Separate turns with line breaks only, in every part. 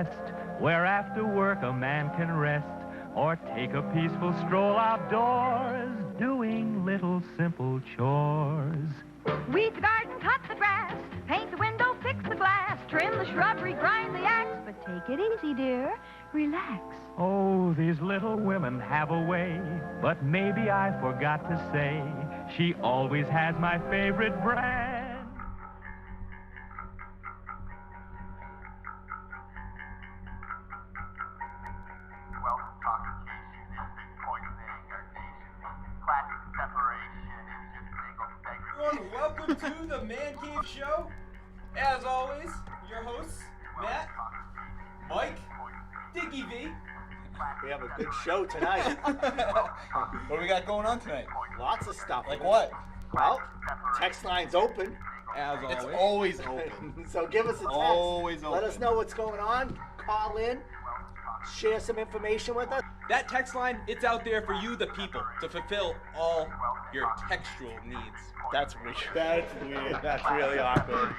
nest, where after work a man can rest, or take a peaceful stroll outdoors, doing little simple chores.
Weed the garden, cut the grass, paint the window, fix the glass, trim the shrubbery, grind the axe. But take it easy, dear. Relax.
Oh, these little women have a way, but maybe I forgot to say, she always has my favorite brand.
Everyone, welcome to the ManCave Show. As always, your hosts, Matt, Mike, Dickie V.
We have a good show tonight.
What do we got going on tonight?
Lots of stuff.
Like what?
Well, text line's open.
As always.
It's always open. So give us a text.
Always open.
Let us know what's going on. Call in. Share some information with us.
That text line, it's out there for you, the people, to fulfill all your textual needs.
That's weird. That's weird. That's really awkward.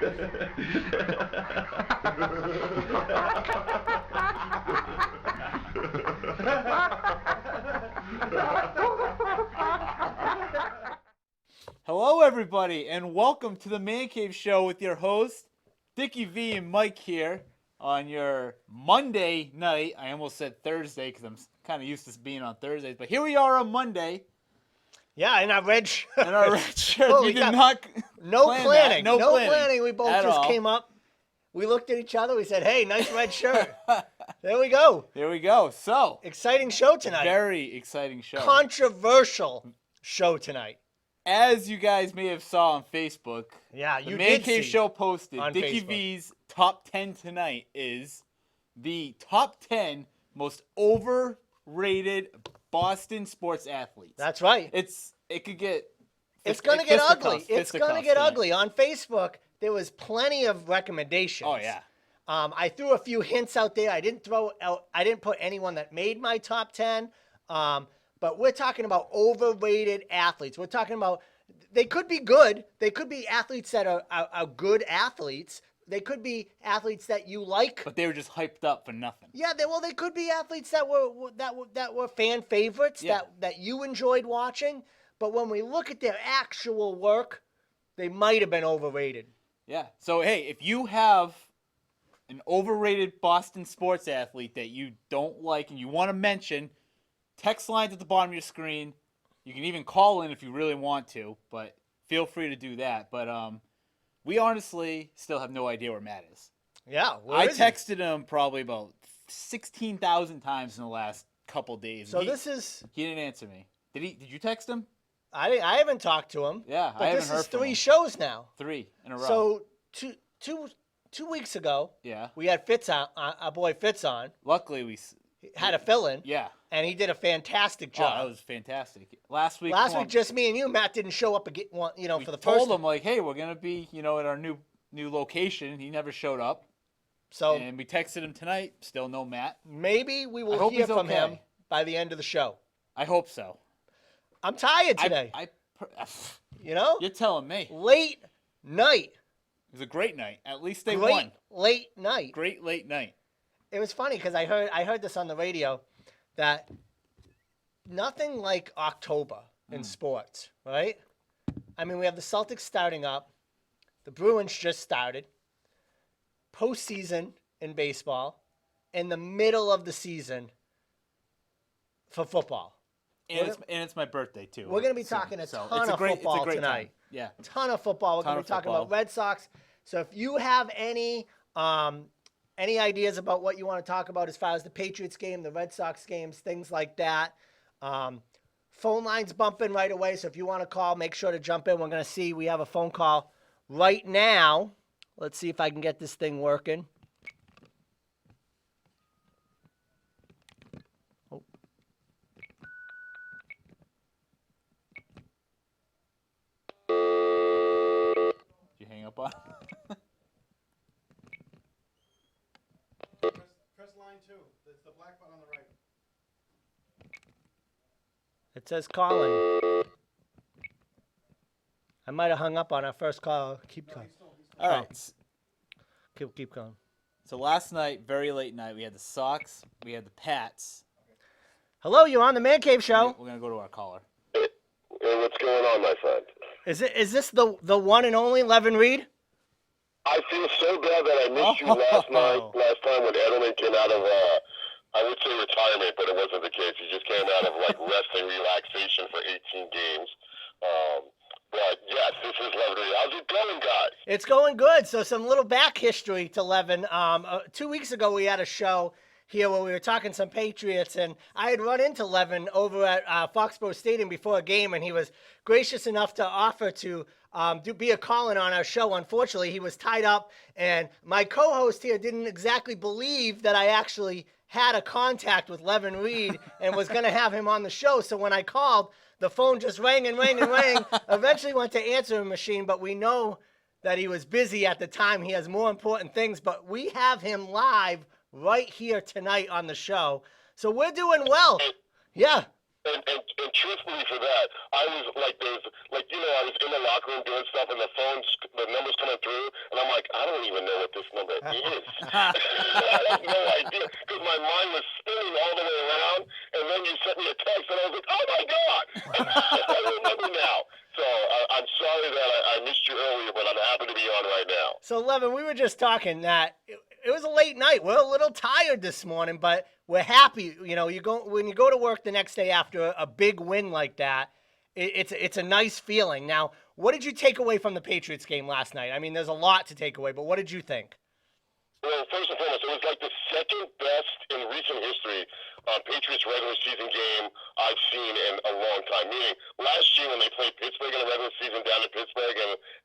Hello, everybody, and welcome to the ManCave Show with your host, Dickie V and Mike here on your Monday night. I almost said Thursday because I'm kind of used to being on Thursdays, but here we are on Monday.
Yeah, in our red shirt.
In our red shirt.
Oh,
we did not
no
plan
planning.
that.
No planning. We both
at
just
all.
came up. We looked at each other. We said, hey, nice red shirt. There we go.
There we go. So,
Exciting show tonight.
very exciting show.
Controversial show tonight.
As you guys may have saw on Facebook,
Yeah,
the
you did
ManCave
see
Show posted,
on
Dickie
Facebook.
V's top 10 tonight is the top 10 most overrated Boston sports athletes.
That's right.
It could get
It's going to get ugly. It's going to get
tonight.
ugly. On Facebook, there was plenty of recommendations.
Oh yeah.
I threw a few hints out there. I didn't put anyone that made my top 10. But we're talking about overrated athletes. We're talking about, they could be good. They could be athletes that are good athletes. They could be athletes that you like.
But they were just hyped up for nothing.
Yeah, they could be athletes that were fan favorites,
Yeah.
that you enjoyed watching. But when we look at their actual work, they might have been overrated.
Yeah. So hey, if you have an overrated Boston sports athlete that you don't like and you want to mention, text lines at the bottom of your screen. You can even call in if you really want to, but feel free to do that. But we honestly still have no idea where Matt is.
Yeah,
I texted him probably about 16,000 times in the last couple days.
So
he didn't answer me. Did you text him?
I haven't talked to him.
Yeah,
but
I haven't
this
heard
is
from
3
him.
shows now.
3 in a row.
So two weeks ago,
yeah.
we had Fitz on, our boy Fitz on.
Luckily we
Had a fill-in.
Yeah.
And he did a fantastic
Oh,
job.
that was fantastic. Last week,
Just me and you. Matt didn't show up again.
we
For the first.
told him like, hey, we're gonna be, at our new location. He never showed up.
So
And we texted him tonight. Still no Matt.
maybe we
I
will
hope
hear
he's
from him
okay.
by the end of the show.
I hope so.
I'm tired today.
You're telling me.
Late night.
It was a great night. At least they
Great
won.
late night.
Great late night.
It was funny because I heard this on the radio that nothing like October in sports, right? I mean, we have the Celtics starting up. The Bruins just started. Postseason in baseball. In the middle of the season for football.
And it's my birthday too.
We're going to be
soon.
talking a
So
ton
it's
of football
it's a great
tonight.
Time. Yeah.
Ton of football. We're going to be talking about Red Sox. So if you have any ideas about what you want to talk about as far as the Patriots game, the Red Sox games, things like that, phone lines bumping right away. So if you want to call, make sure to jump in. We're going to see. We have a phone call right now. Let's see if I can get this thing working.
Did you hang up on?
Press line 2. It's the black button on the right.
It says calling. I might have hung up on our first call. Keep calling.
All right.
Keep going.
So last night, very late night, we had the Sox, we had the Pats.
Hello, you're on the ManCave Show.
We're gonna go to our caller.
Hey, what's going on, my friend?
Is this the one and only Levin Reed?
I feel so bad that I missed you last time when Edelman came out of, I would say retirement, but it wasn't the case. He just came out of rest and relaxation for 18 games. But yes, this is Levin Reed. How's it going, guys?
It's going good. So some little back history to Levin. 2 weeks ago, we had a show here where we were talking some Patriots, and I had run into Levin over at Foxborough Stadium before a game, and he was gracious enough to offer to be a call-in on our show. Unfortunately, he was tied up, and my co-host here didn't exactly believe that I actually had a contact with Levin Reed and was going to have him on the show. So when I called, the phone just rang and rang and rang. Eventually went to answering machine, but we know that he was busy at the time. He has more important things, but we have him live right here tonight on the show. So we're doing well. Yeah.
And truthfully for that, I was I was in the locker room doing stuff, and the number's coming through, and I'm like, I don't even know what this number is. I have no idea, because my mind was spinning all the way around, and then you sent me a text, and I was like, oh my God! I remember now. So I'm sorry that I missed you earlier, but I'm happy to be on right now.
So, Levin, we were just talking that it was a late night. We're a little tired this morning, but we're happy. You know, when you go to work the next day after a big win like that, it's a nice feeling. Now, what did you take away from the Patriots game last night? I mean, there's a lot to take away, but what did you think?
Well, first and foremost, it was like the second best in recent history Patriots regular season game I've seen in a long time. Meaning, last year when they played Pittsburgh in the regular season down in Pittsburgh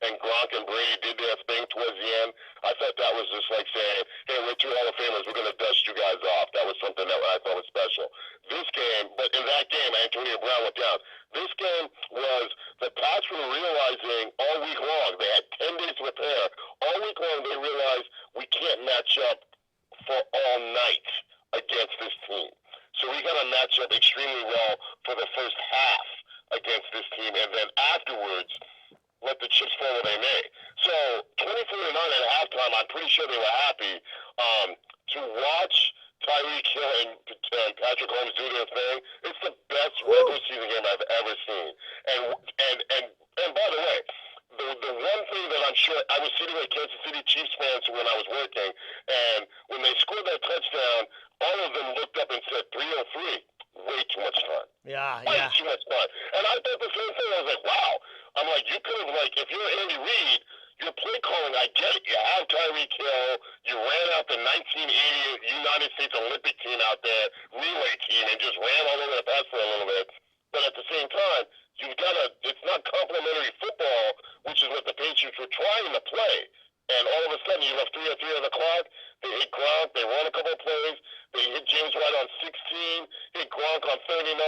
and Gronk and Brady did their thing towards the end, I thought that was just like saying, hey, we're two Hall of Famers, we're going to dust you guys off. That was something that I thought was special. This game, but in that game, Antonio Brown went down. This game was the Pats were realizing all week long, they had 10 days to prepare. All week long, they realized we can't match up for all night against this team. So we got to match up extremely well for the first half against this team, and then afterwards, let the chips fall where they may. So 24-9 at halftime, I'm pretty sure they were happy. To watch Tyreek Hill and Patrick Holmes do their thing, it's the best regular season game I've ever seen. And by the way, the one thing that I'm sure, I was sitting with Kansas City Chiefs fans when I was working, and when they scored that touchdown, all of them looked up and said 303. Way too much time. Way too much time. And I thought the same thing. I was like, wow. I'm like, you could have, if you're Andy Reid, your play calling, I get it. You have Tyreek Hill. You ran out the 1980 United States Olympic team out there, relay team, and just ran all over the pass for a little bit. But at the same time, you've got it's not complimentary football, which is what the Patriots were trying to play. And all of a sudden, you left 3 on the clock. They hit Gronk. They run a couple of plays. They hit James White on 16. Hit Gronk on 39.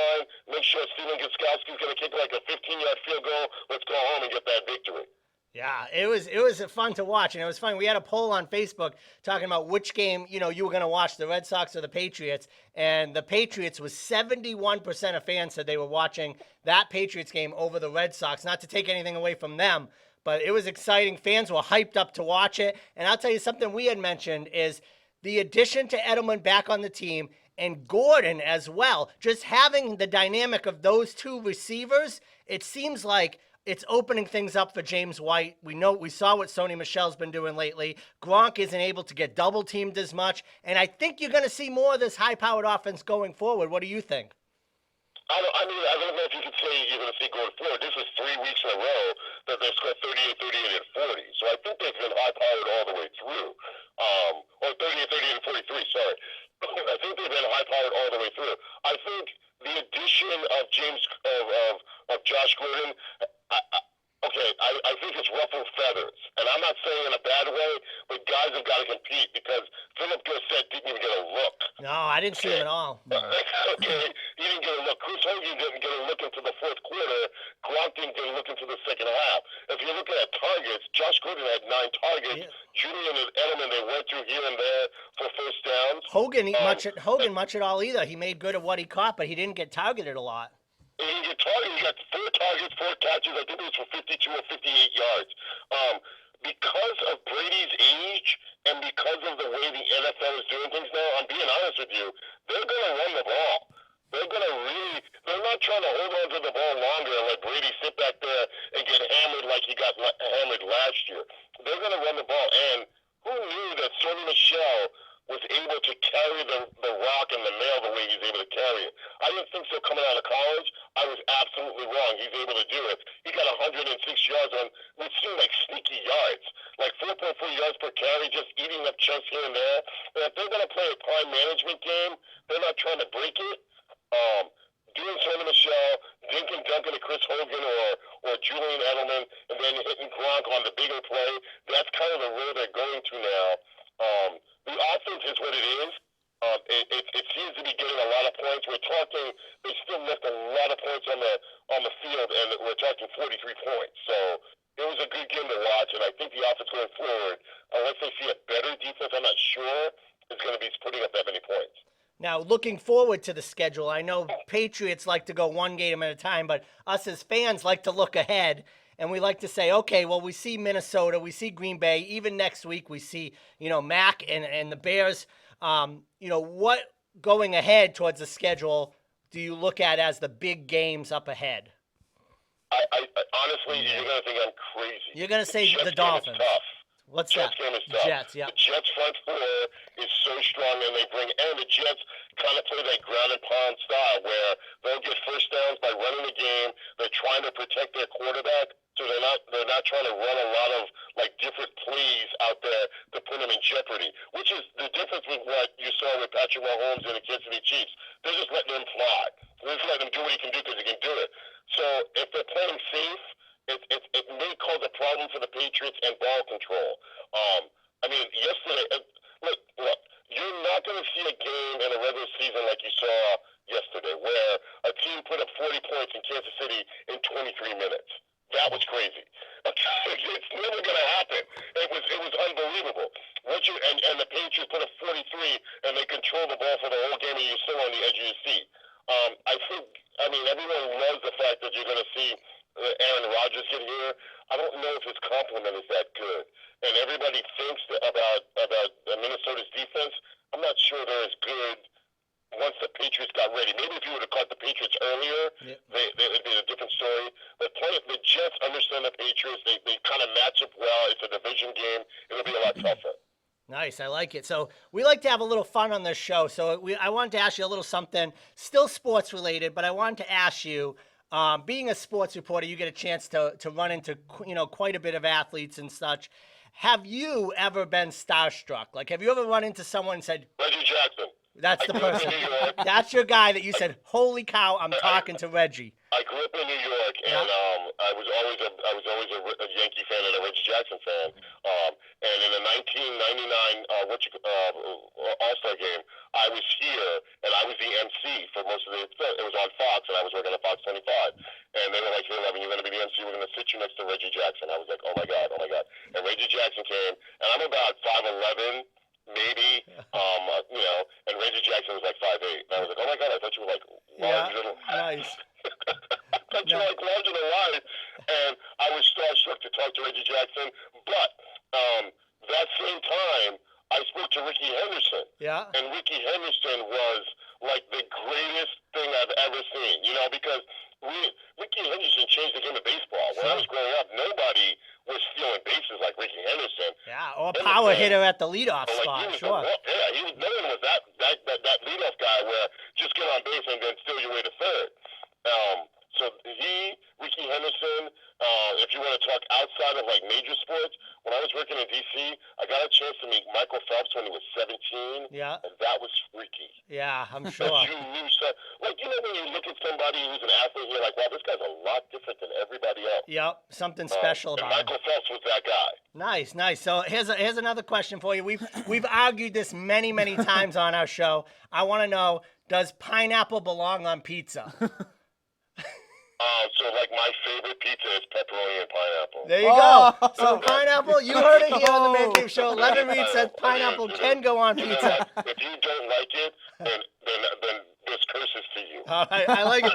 Make sure Steven Gostkowski's going to kick like a 15-yard field goal. Let's go home and get that victory.
Yeah, it was fun to watch, and it was fun. We had a poll on Facebook talking about which game, you were going to watch, the Red Sox or the Patriots, and the Patriots was 71% of fans said they were watching that Patriots game over the Red Sox. Not to take anything away from them, but it was exciting. Fans were hyped up to watch it, and I'll tell you something we had mentioned is the addition to Edelman back on the team and Gordon as well. Just having the dynamic of those two receivers, it seems like it's opening things up for James White. We saw what Sony Michel's been doing lately. Gronk isn't able to get double teamed as much, and I think you're going to see more of this high-powered offense going forward. What do you think?
I don't know if you could say you're going to see going forward. This is 3 weeks in a row that they've scored 38, 38, and 40. So I think they've been high-powered all the way through. Or 38, 38, and 43, sorry. I think they've been high-powered all the way through. I think the addition of Josh Gordon, I think it's ruffled feathers. And I'm not saying in a bad way, but guys have got to compete because Philip Dorsett didn't even get a look.
No, I didn't see him at all.
Okay, he didn't get a look. Chris Hogan didn't get a look into the fourth quarter. Gronk didn't get a look into the second half. If you're looking at targets, Josh Gordon had 9 targets. Yeah. Julian and Edelman, they went through here and there for first downs.
Hogan much at all either. He made good of what he caught, but he didn't get targeted a lot.
He didn't get targeted. He got 4 targets, 4 catches. I think it was for 52 or 58 yards. because of Brady's age and because of the way the NFL is doing things now, I'm being honest with you, they're going to run the ball. They're not trying to hold on to the ball longer and let Brady sit back there and get hammered like he got hammered last year. They're going to run the ball. And who knew that Sonny Michel was able to carry the rock and the mail the way he's able to carry it? I didn't think so coming out of college. I was absolutely wrong. He's able to do it. He got 106 yards on what seemed like sneaky yards, like 4.4 yards per carry, just eating up chunks here and there. And if they're going to play a time management game, they're not trying to break it. Doing Sonny Michel, dinking dunking to Chris Hogan or Julian Edelman, and then hitting Gronk on the bigger play, that's kind of the road they're going to now. The offense is what it is. It seems to be getting a lot of points. We're talking, they still left a lot of points on the field, and we're talking 43 points. So it was a good game to watch, and I think the offense going forward, unless they see a better defense, I'm not sure, is going to be putting up that many points.
Now, looking forward to the schedule, I know Patriots like to go one game at a time, but us as fans like to look ahead, and we like to say, okay, well, we see Minnesota, we see Green Bay, even next week we see, Mac and the Bears. What going ahead towards the schedule do you look at as the big games up ahead?
I honestly, you're going to think I'm crazy.
You're going to say the Dolphins.
Tough.
What's
Jets
that?
game is tough.
Jets, yeah.
The Jets front four is so strong, and the Jets kind of play that ground and pound style where they'll get first downs by running the game. They're trying to protect their quarterback, so they're not trying to run a lot of different plays out there to put them in jeopardy. Which is the difference with what you saw with Patrick Mahomes and the Kansas City Chiefs. They're just letting him fly. They're just letting him do what he can do because he can do it. So if they're playing safe, it may cause a problem for the Patriots and ball control. Yesterday, look, you're not going to see a game in a regular season like you saw yesterday, where a team put up 40 points in Kansas City in 23 minutes. That was crazy. It's never going to happen. It was unbelievable. And the Patriots put up 43, and they control the ball for the whole game, and you're still on the edge of your seat. Everyone loves the fact that you're going to see Aaron Rodgers get here. I don't know if his complement is that good. And everybody thinks about Minnesota's defense. I'm not sure they're as good once the Patriots got ready. Maybe if you would have caught the Patriots earlier, it would be a different story. But the Jets understand the Patriots. They kind of match up well. It's a division game. It'll be a lot tougher.
Nice, I like it. So we like to have a little fun on this show. So I wanted to ask you a little something, still sports related, but I wanted to ask you, being a sports reporter, you get a chance to run into quite a bit of athletes and such. Have you ever been starstruck? Like, have you ever run into someone and said,
Reggie Jackson?
That's the person. That's your guy that you said, holy cow, I'm talking to Reggie.
I grew up in New York, and I was always a Yankee fan and a Reggie Jackson fan. And in the 1999 All-Star game, I was here, and I was the MC for most of it was on Fox, and I was working at Fox 25. And they were like, hey, Levin, you're going to be the MC. We're going to sit you next to Reggie Jackson. I was like, oh, my God. And Reggie Jackson came, and I'm about 5'11", maybe, and Reggie Jackson was like 5'8". And I was like, oh, my God, I thought you were like large little.
Nice.
I thought you were like larger than life. And I was starstruck to talk to Reggie Jackson. But that same time, I spoke to Ricky Henderson.
Yeah.
And Ricky Henderson was like the greatest thing I've ever seen, because Ricky Henderson changed the game of baseball. When I was growing up, nobody was stealing bases like Ricky Henderson.
Yeah, or power hitter at the leadoff spot, sure.
No one was that leadoff guy where just get on base and then steal your way to third. So Ricky Henderson, if you want to talk outside of major sports, when I was working in D.C., I got a chance to meet Michael Phelps when he was 17.
Yeah.
And that was freaky.
Yeah, I'm sure.
You knew when you look at somebody who's an athlete, you're like, wow, this guy's a lot different than everybody else.
Yep, something special about him.
Michael Phelps was that guy.
Nice. So here's another question for you. We've argued this many times on our show. I want to know, does pineapple belong on pizza?
So my favorite pizza is pepperoni and pineapple.
There you go. So pineapple, you heard it here on the ManCave Show. Levin Reed says pineapple can go on pizza.
If you don't like it, then this curse is to you.
All right, I like it.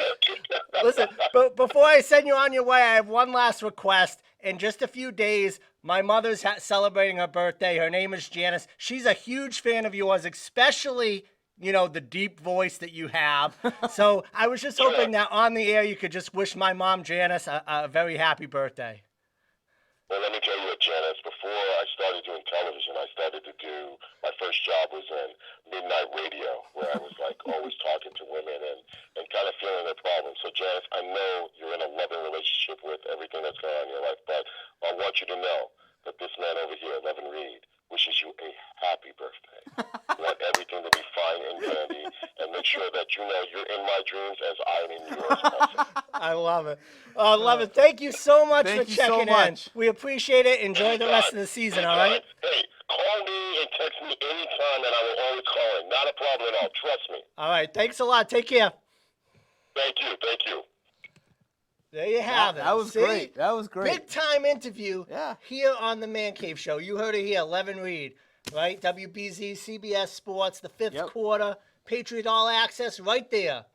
Listen, but before I send you on your way, I have one last request. In just a few days, My mother's celebrating her birthday. Her name is Janice. She's a huge fan of yours, especially, the deep voice that you have. So I was just hoping that on the air you could just wish my mom, Janice, a very happy birthday.
Well, let me tell you what, Janice, before I started doing television, my first job was in midnight radio, where I was always talking to women and kind of feeling their problems. So, Janice, I know you're in a loving relationship with everything that's going on in your life, but I want you to know that this man over here, Levin Reed, wishes you a happy birthday. I want everything to be fine and dandy, and make sure that you're in my dreams as I am in yours also.
I love it. Levin, thank you so much for checking in. We appreciate it. Enjoy the rest of the season, all right?
Hey, call me and text me anytime, and I will always call in. Not a problem at all. Trust me.
All right. Thanks a lot. Take care.
Thank you. Thank you.
There you have it.
That was great. That was great.
Big time interview here on the ManCave Show. You heard it here, Levin Reed, right? WBZ, CBS Sports, the fifth quarter, Patriot All Access, right there.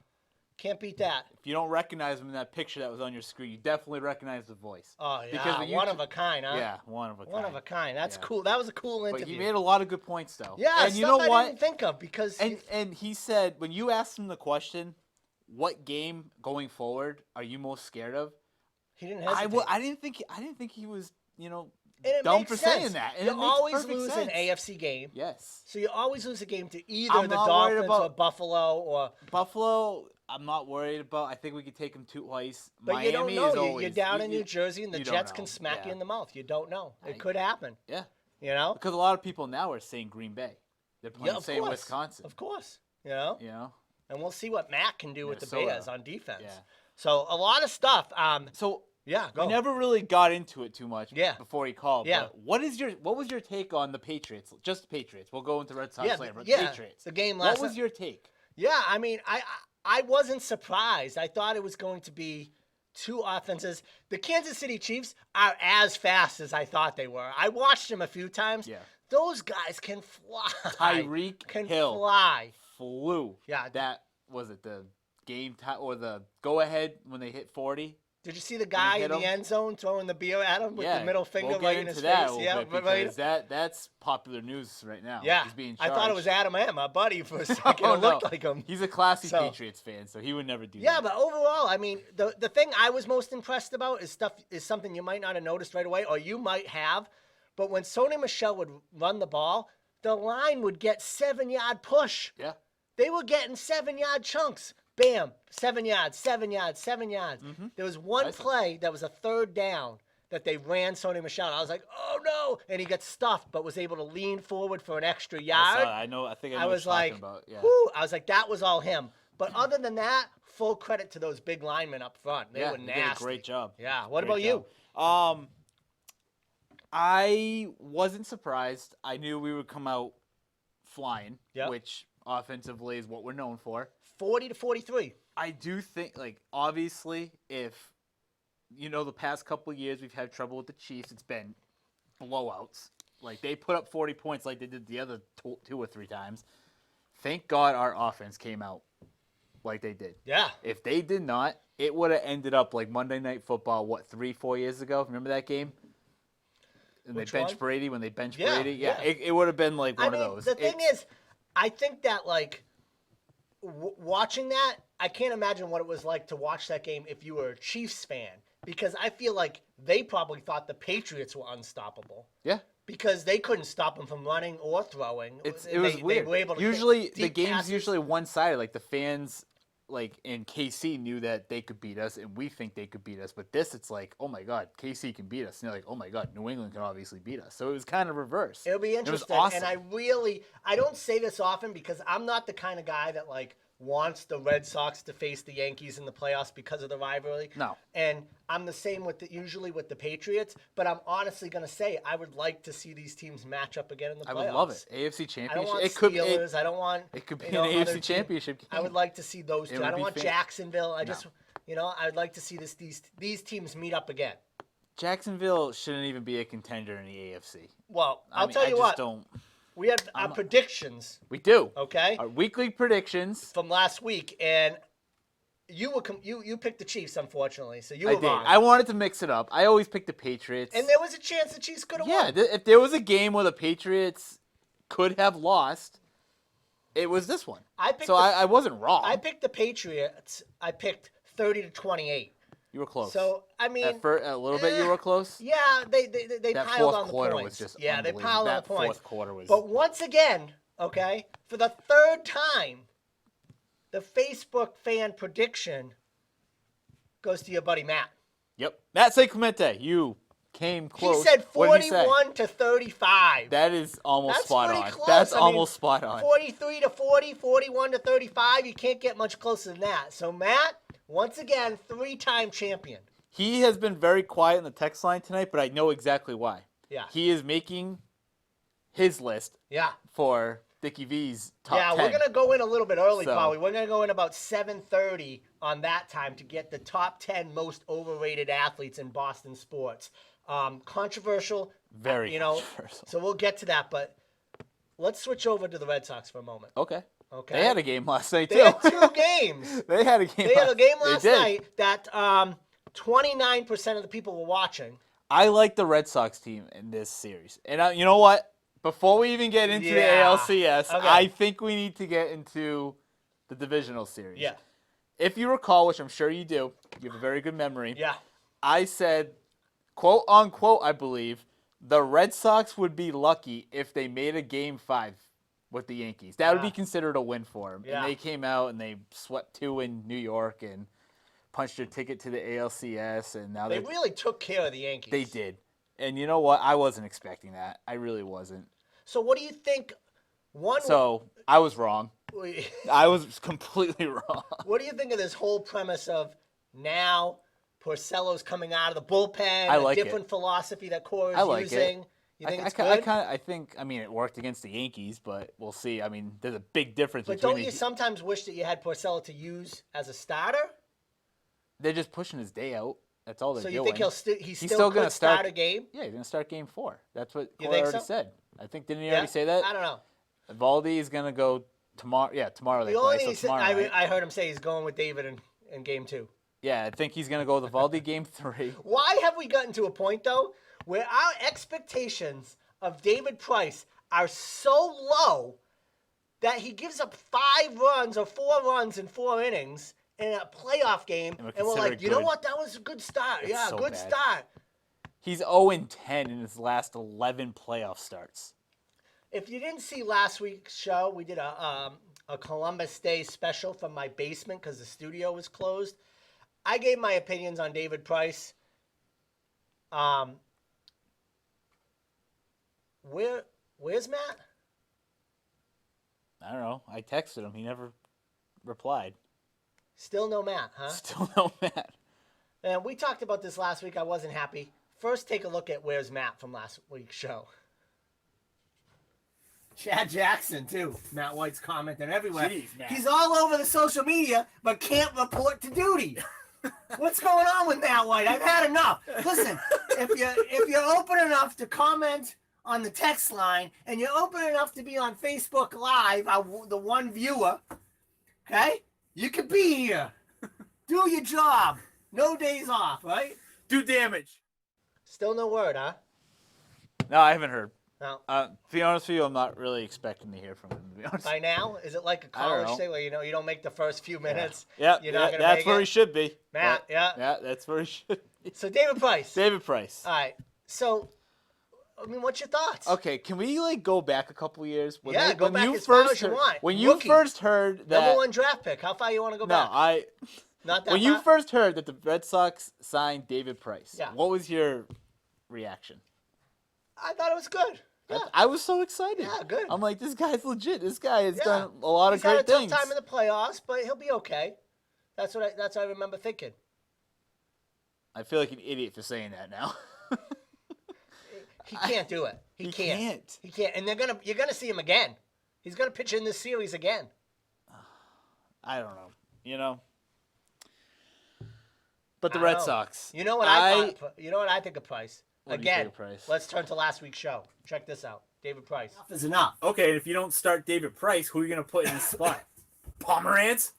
Can't beat that.
If you don't recognize him in that picture that was on your screen, you definitely recognize the voice.
Oh, yeah. Because one of a kind, huh?
Yeah, one of a kind.
One of a kind. That's cool. That was a cool interview.
But he made a lot of good points, though.
Yeah,
and you know what?
I didn't think of because...
And he said, when you asked him the question, what game going forward are you most scared of?
He didn't hesitate.
I didn't think he was,
And
dumb for saying that. And
you always lose an AFC game.
Yes.
So you always lose a game to either the Dolphins or Buffalo or...
Buffalo, I'm not worried about. I think we could take them twice.
But
Miami
you don't know.
Is always,
you're down in New Jersey and the Jets can smack you in the mouth. You don't know. It could happen.
Yeah.
Because
a lot of people now are saying Green Bay. They're playing saying Wisconsin.
Of course. And we'll see what Matt can do with the Bears on defense. Yeah. So a lot of stuff.
We never really got into it too much before he called.
Yeah.
But what was your take on the Patriots? Just the Patriots. We'll go into Red Sox later, but Patriots.
The game last
What was your take?
Yeah, I mean, I wasn't surprised. I thought it was going to be two offenses. The Kansas City Chiefs are as fast as I thought they were. I watched them a few times.
Yeah.
Those guys can fly.
Tyreek Hill
fly.
Flew.
Yeah.
That was it. The game or the go ahead when they hit 40.
Did you see the guy in the end zone throwing the beer at him with the middle finger right in his face?
Yeah, because that's popular news right now.
Yeah,
he's being charged.
I thought it was Adam M, my buddy, for a second. It looked like him.
He's a classy Patriots fan, so he would never do that.
Yeah, but overall, I mean, the thing I was most impressed about is something you might not have noticed right away, or you might have. But when Sony Michel would run the ball, the line would get 7-yard push.
Yeah.
They were getting 7-yard chunks. Bam, 7 yards, 7 yards, 7 yards. Mm-hmm. There was one play that was a third down that they ran Sony Michel. I was like, oh no! And he got stuffed, but was able to lean forward for an extra yard.
I think I know what you're talking about. Yeah.
Whew, I was like, that was all him. But other than that, full credit to those big linemen up front. They were nasty.
They did a great job.
Yeah. What about you?
I wasn't surprised. I knew we would come out flying, which offensively is what we're known for.
40-43.
I do think, obviously, if, the past couple of years we've had trouble with the Chiefs, it's been blowouts. They put up 40 points like they did the other 2 or 3 times. Thank God our offense came out like they did.
Yeah.
If they did not, it would have ended up like Monday Night Football, 3-4 years ago? Remember that game? And
Which
they benched
one?
Brady when they benched Brady? Yeah. It would have been one of those.
The thing is, I think that, watching that, I can't imagine what it was like to watch that game if you were a Chiefs fan, because I feel like they probably thought the Patriots were unstoppable.
Yeah.
Because they couldn't stop them from running or throwing.
It was weird.
They were able to
usually, the game's
passes.
usually one-sided. The fans, in KC knew that they could beat us, and we think they could beat us. But this, it's oh my God, KC can beat us. And they're like, oh my God, New England can obviously beat us. So it was kind of reverse.
It'll be interesting.
It was awesome.
And I don't say this often because I'm not the kind of guy that, wants the Red Sox to face the Yankees in the playoffs because of the rivalry.
No.
And I'm the same usually with the Patriots, but I'm honestly going to say I would like to see these teams match up again in the playoffs.
I would love it. AFC Championship.
I don't want
it
Steelers. I don't want...
It could be an AFC Championship game.
I would like to see those two. I don't want Jacksonville. I would like to see these teams meet up again.
Jacksonville shouldn't even be a contender in the AFC.
Well, I'll tell you what.
Don't...
We had our predictions.
We do.
Okay?
Our weekly predictions.
From last week. And you picked the Chiefs, unfortunately, so you
I
were
did.
wrong.
I wanted to mix it up. I always pick the Patriots.
And there was a chance the Chiefs could have
yeah,
won.
if there was a game where the Patriots could have lost, it was this one. I wasn't wrong.
I picked the Patriots. I picked 30-28.
You were close.
So I mean,
a little bit you were close.
Yeah, they
That
piled
fourth
on the
quarter
points.
was just
yeah, they
unbelievable.
piled on
That
the points.
fourth quarter was.
But once again, okay, for the third time, the Facebook fan prediction goes to your buddy Matt.
Yep, Matt St. Clemente, you came close.
He said
What did he say?
41-35.
That is almost
That's
spot
pretty
on.
close.
That's
I mean,
almost spot on.
43-40, 41-35. You can't get much closer than that. So Matt, once again, 3-time champion.
He has been very quiet in the text line tonight, but I know exactly why.
Yeah.
He is making his list
Yeah.
for Dickie V's top 10.
Yeah, we're going to go in a little bit early,
So-
probably. We're going to go in about 7:30 on that time to get the top 10 most overrated athletes in Boston sports. Controversial.
Very
you
controversial.
So we'll get to that, but let's switch over to the Red Sox for a moment.
Okay.
Okay.
They had a game last night, too.
They had 2 games.
They had a game
They had a game
They
last
did.
night that 29% of the people were watching.
I like the Red Sox team in this series. And you know what? Before we even get into the
Yeah.
ALCS,
Okay.
I think we need to get into the divisional series.
Yeah.
If you recall, which I'm sure you do, you have a very good memory.
Yeah.
I said, quote unquote, I believe, the Red Sox would be lucky if they made a Game 5 with the Yankees. That would be
Yeah.
considered a win for them.
Yeah.
And they came out and they swept 2 in New York and punched their ticket to the ALCS. And now
They really took care of the Yankees.
they did. And you know what? I wasn't expecting that. I really wasn't.
So what do you think?
So I was wrong. I was completely wrong.
What do you think of this whole premise of now Porcello's coming out of the bullpen?
I like
a
it.
different philosophy that Cora's
I like
using.
it.
You think it's
I
good?
I mean, it worked against the Yankees, but we'll see. I mean, there's a big difference
But
between
don't you sometimes wish that you had Porcello to use as a starter?
They're just pushing his day out. That's all they're
So
doing.
you think he's
He's
still
still
could
gonna
start
start
a game?
Yeah, he's gonna start Game 4. That's what
You
Cora
think
already
so?
said. I think didn't he
Yeah?
already say that?
I don't know.
Valdi is gonna go tomorrow. Yeah, tomorrow they
The only
play.
thing
So
he said,
tomorrow night.
I heard him say he's going with David in Game 2.
Yeah, I think he's gonna go with the Valdi Game 3.
Why have we gotten to a point, though, where our expectations of David Price are so low that he gives up 5 runs or 4 runs in 4 innings in a playoff game, and we're
consider
like,
it
you know
good.
what? That was a good start.
It's
Yeah,
so
good
bad.
start.
He's 0-10 in his last 11 playoff starts.
If you didn't see last week's show, we did a Columbus Day special from my basement because the studio was closed. I gave my opinions on David Price. Where's Matt?
I don't know. I texted him. He never replied.
Still no Matt, huh?
Still no Matt.
And we talked about this last week. I wasn't happy. First, take a look at Where's Matt from last week's show. Chad Jackson, too. Matt White's commenting everywhere.
Jeez, Matt.
He's all over the social media, but can't report to duty. What's going on with Matt White? I've had enough. Listen, if you're open enough to comment on the text line, and you're open enough to be on Facebook Live, the one viewer, okay? You can be here. Do your job. No days off, right?
Do damage.
Still no word, huh?
No, I haven't heard.
No.
To be honest with you, I'm not really expecting to hear from him, to be honest.
By now? Is it like a
I don't
college
know.
thing where you don't make the first few minutes?
Yeah,
You're not gonna
that's
make
where
it?
he should be.
Matt,
But-
yeah.
Yeah, that's where he should be.
So David Price.
David Price.
All right. So, I mean, what's your thoughts?
Okay, can we go back a couple years? When
Yeah,
they-
go
when
back
you
as far
first
as you
heard-
want.
When you
Rookie.
first heard that,
Number 1 draft pick. How far you want to go
no,
back? Not that
when
far?
you first heard that the Red Sox signed David Price,
Yeah.
what was your reaction?
I thought it was good. Yeah.
I was so excited.
Yeah, good.
I'm like, this guy's legit. This guy has
Yeah.
done a lot of
He's had
great
a tough
things.
time in the playoffs, but he'll be okay. That's what I remember thinking.
I feel like an idiot for saying that now.
He can't do it. He can't. He can't. And you're gonna see him again. He's gonna pitch in this series again.
I don't know. But the
I
Red
know.
Sox.
You know what I thought? You know what I think of Price?
What do you
Again,
think of Price?
let's turn to last week's show. Check this out. David Price.
Enough is enough.
Okay, and if you don't start David Price, who are you going to put in his spot? Pomerantz?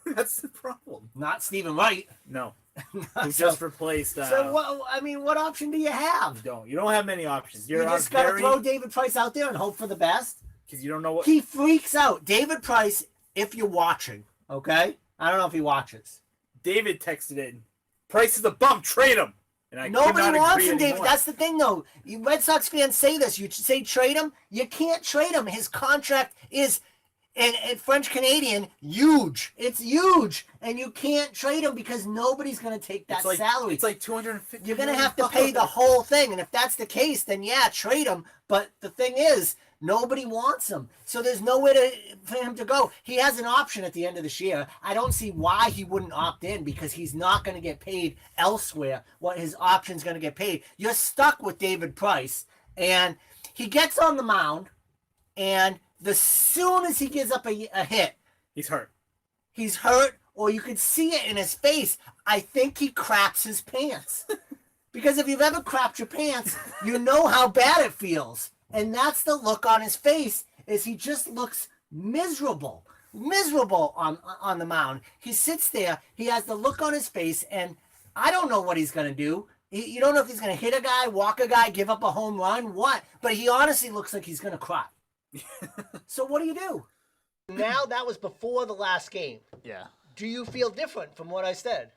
That's the problem.
Not Stephen Wright.
No. Who just replaced...
so, what option do you have?
You don't have many options.
You just got to throw David Price out there and hope for the best?
Because you don't know what...
He freaks out. David Price, if you're watching, okay? I don't know if he watches.
David texted in, Price is a bum, trade him. And
Nobody wants him, David. That's the thing, though. You Red Sox fans say this. You say trade him. You can't trade him. His contract is, in French Canadian, huge. It's huge. And you can't trade him because nobody's going to take that salary.
It's like $250.
You're going to have to pay the whole thing. And if that's the case, then yeah, trade him. But the thing is, nobody wants him. So there's nowhere for him to go. He has an option at the end of this year. I don't see why he wouldn't opt in because he's not going to get paid elsewhere what his option's going to get paid. You're stuck with David Price. And he gets on the mound. And as soon as he gives up a hit,
he's hurt.
He's hurt, or you could see it in his face. I think he craps his pants. Because if you've ever crapped your pants, you know how bad it feels. And that's the look on his face, is he just looks miserable on the mound. He sits there, he has the look on his face, and I don't know what he's going to do. You don't know if he's going to hit a guy, walk a guy, give up a home run, what? But he honestly looks like he's going to cry. So what do you do? Now that was before the last game.
Yeah.
Do you feel different from what I said?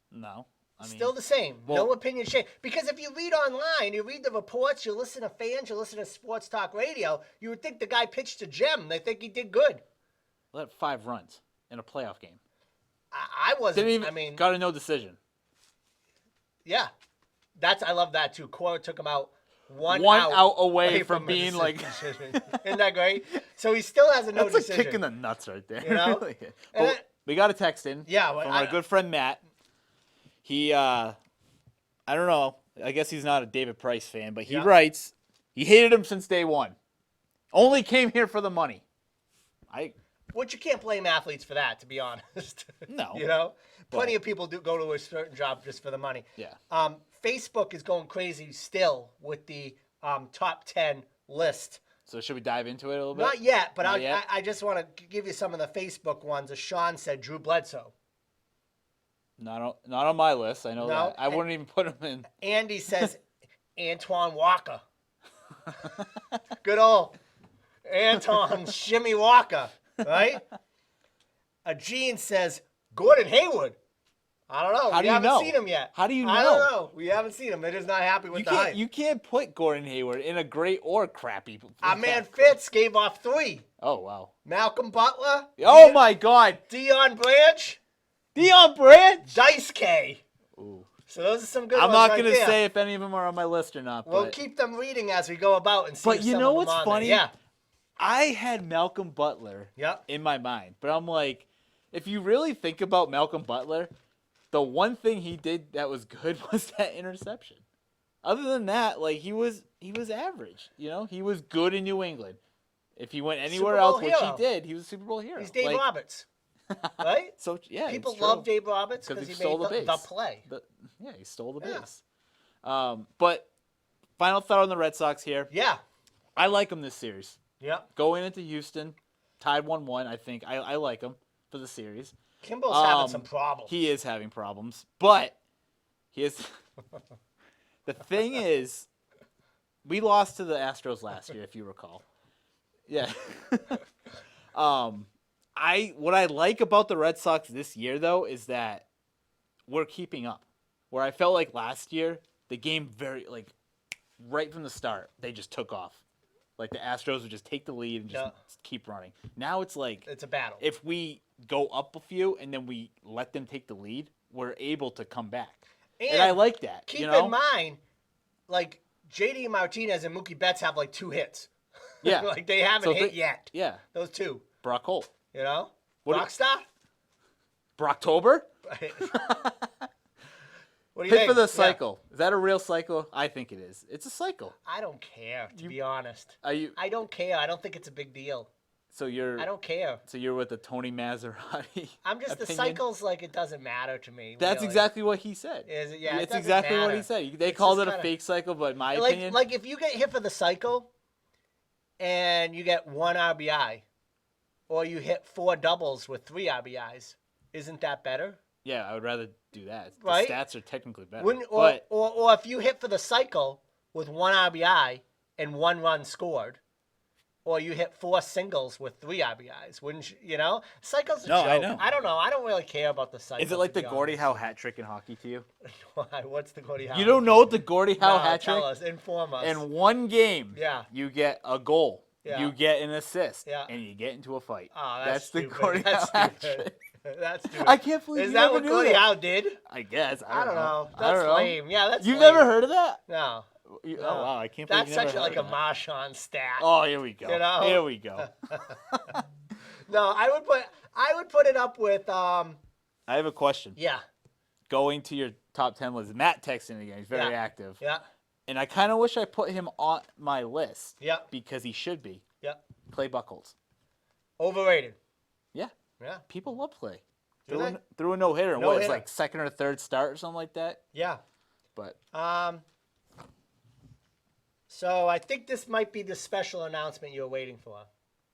No.
Still the same. No opinion change. Because if you read online, you read the reports, you listen to fans, you listen to sports talk radio, you would think the guy pitched a gem. They think he did good.
Well, that 5 runs in a playoff game.
I wasn't.
Didn't even got a no decision.
Yeah. I love that too. Cora took him out one
out away from being like.
Isn't that great? So he still has a no decision.
That's a kick in the nuts right there.
You know?
Really. But we got a text in from our good friend Matt. He, I don't know. I guess he's not a David Price fan, but he writes, he hated him since day one. Only came here for the money.
Which you can't blame athletes for that, to be honest.
No.
You know? Plenty of people do go to a certain job just for the money.
Yeah.
Facebook is going crazy still with the top 10 list.
So should we dive into it a little bit?
Not yet, but I just want to give you some of the Facebook ones. As Sean said, Drew Bledsoe.
Not on my list. I know that. I wouldn't even put him in.
Andy says Antoine Walker. Good old Anton Shimmy Walker, right? Gene says Gordon Hayward. I don't know. We haven't seen him yet.
How do you know?
I don't know. We haven't seen him. They're just not happy with the hype.
You can't put Gordon Hayward in a great or crappy.
Our man Fitz gave off 3.
Oh, wow.
Malcolm Butler.
Oh, my God.
Dion Branch.
Dice
K.
Ooh.
So those are some good
ones. I'm not going to
say
if any of them are on my list or not.
We'll keep them reading as we go about and see.
But you know what's funny?
Yeah.
I had Malcolm Butler in my mind, but I'm like, if you really think about Malcolm Butler, the one thing he did that was good was that interception. Other than that, like he was average. You know, he was good in New England. If he went anywhere else, which he did, he was a Super Bowl hero.
He's Dave Roberts, right?
So yeah,
people love Dave Roberts because he
stole
made the play.
He stole the base. But final thought on the Red Sox here.
Yeah,
I like them this series.
Yeah,
going into Houston, tied 1-1. I think I like them for the series.
Kimball's having some problems.
He is having problems, but he is. The thing is, we lost to the Astros last year, if you recall. Yeah. What I like about the Red Sox this year, though, is that we're keeping up. Where I felt like last year, the game right from the start, they just took off. Like the Astros would just take the lead and just keep running. Now it's like
it's a battle.
If we go up a few and then we let them take the lead, we're able to come back. And I like that.
Keep in mind, like JD Martinez and Mookie Betts have like 2 hits.
Yeah.
Like they haven't hit yet.
Yeah.
Those 2.
Brock Holt.
You know? Rockstar?
Brocktober?
What do you think?
For the cycle. Yeah. Is that a real cycle? I think it is. It's a cycle.
I don't care, to be honest.
I
don't care. I don't think it's a big deal.
So
I don't care.
So you're with the Tony Maserati
I'm just
opinion?
The cycles, like, it doesn't matter to me.
That's
really.
Exactly what he said.
Is it? Yeah,
it's exactly what he said. They called it a fake cycle, but in my opinion.
Like, if you get hit for the cycle and you get 1 RBI, or you hit 4 doubles with 3 RBIs. Isn't that better?
Yeah, I would rather do that. The
Right?
stats are technically better.
Or if you hit for the cycle with 1 RBI and 1 run scored, or you hit 4 singles with 3 RBIs, wouldn't you? Cycle's a joke.
I know.
I don't know. I don't really care about the cycle.
Is it like
to
the
be
Gordie
honest.
Howe hat trick in hockey to you?
Why? What's the Gordie Howe?
You don't know the Gordie Howe
No,
hat trick?
tell us. Inform us.
In one game,
Yeah.
you get a goal.
Yeah.
You get an assist.
Yeah.
And you get into a fight.
Oh,
that's the
stupid.
Gordie
That's
Howe hat
stupid.
trick.
That's stupid.
I can't believe
Is
you
that
never
what
knew
Gordie
that.
Howe did?
I guess.
I don't know.
I don't
That's
know.
lame. Yeah, that's
You've
lame.
never heard of that?
No.
Oh,
No.
wow. I can't believe
That's
you never
such
heard
like a
of that.
Marchand stat.
Oh, here we go.
You know?
Here we go.
No, I would put it up with
I have a question.
yeah.
Going to your top 10 list. Matt texted again. He's very
Yeah.
active.
Yeah.
And I kind of wish I put him on my list.
Yeah.
Because he should be.
Yeah.
Clay Buchholz.
Overrated.
Yeah.
Yeah.
People love Clay.
Do they?
Threw a no-hitter. What, it's
No-hitter.
like second or third start or something like that?
Yeah.
But
So I think this might be the special announcement you were waiting for.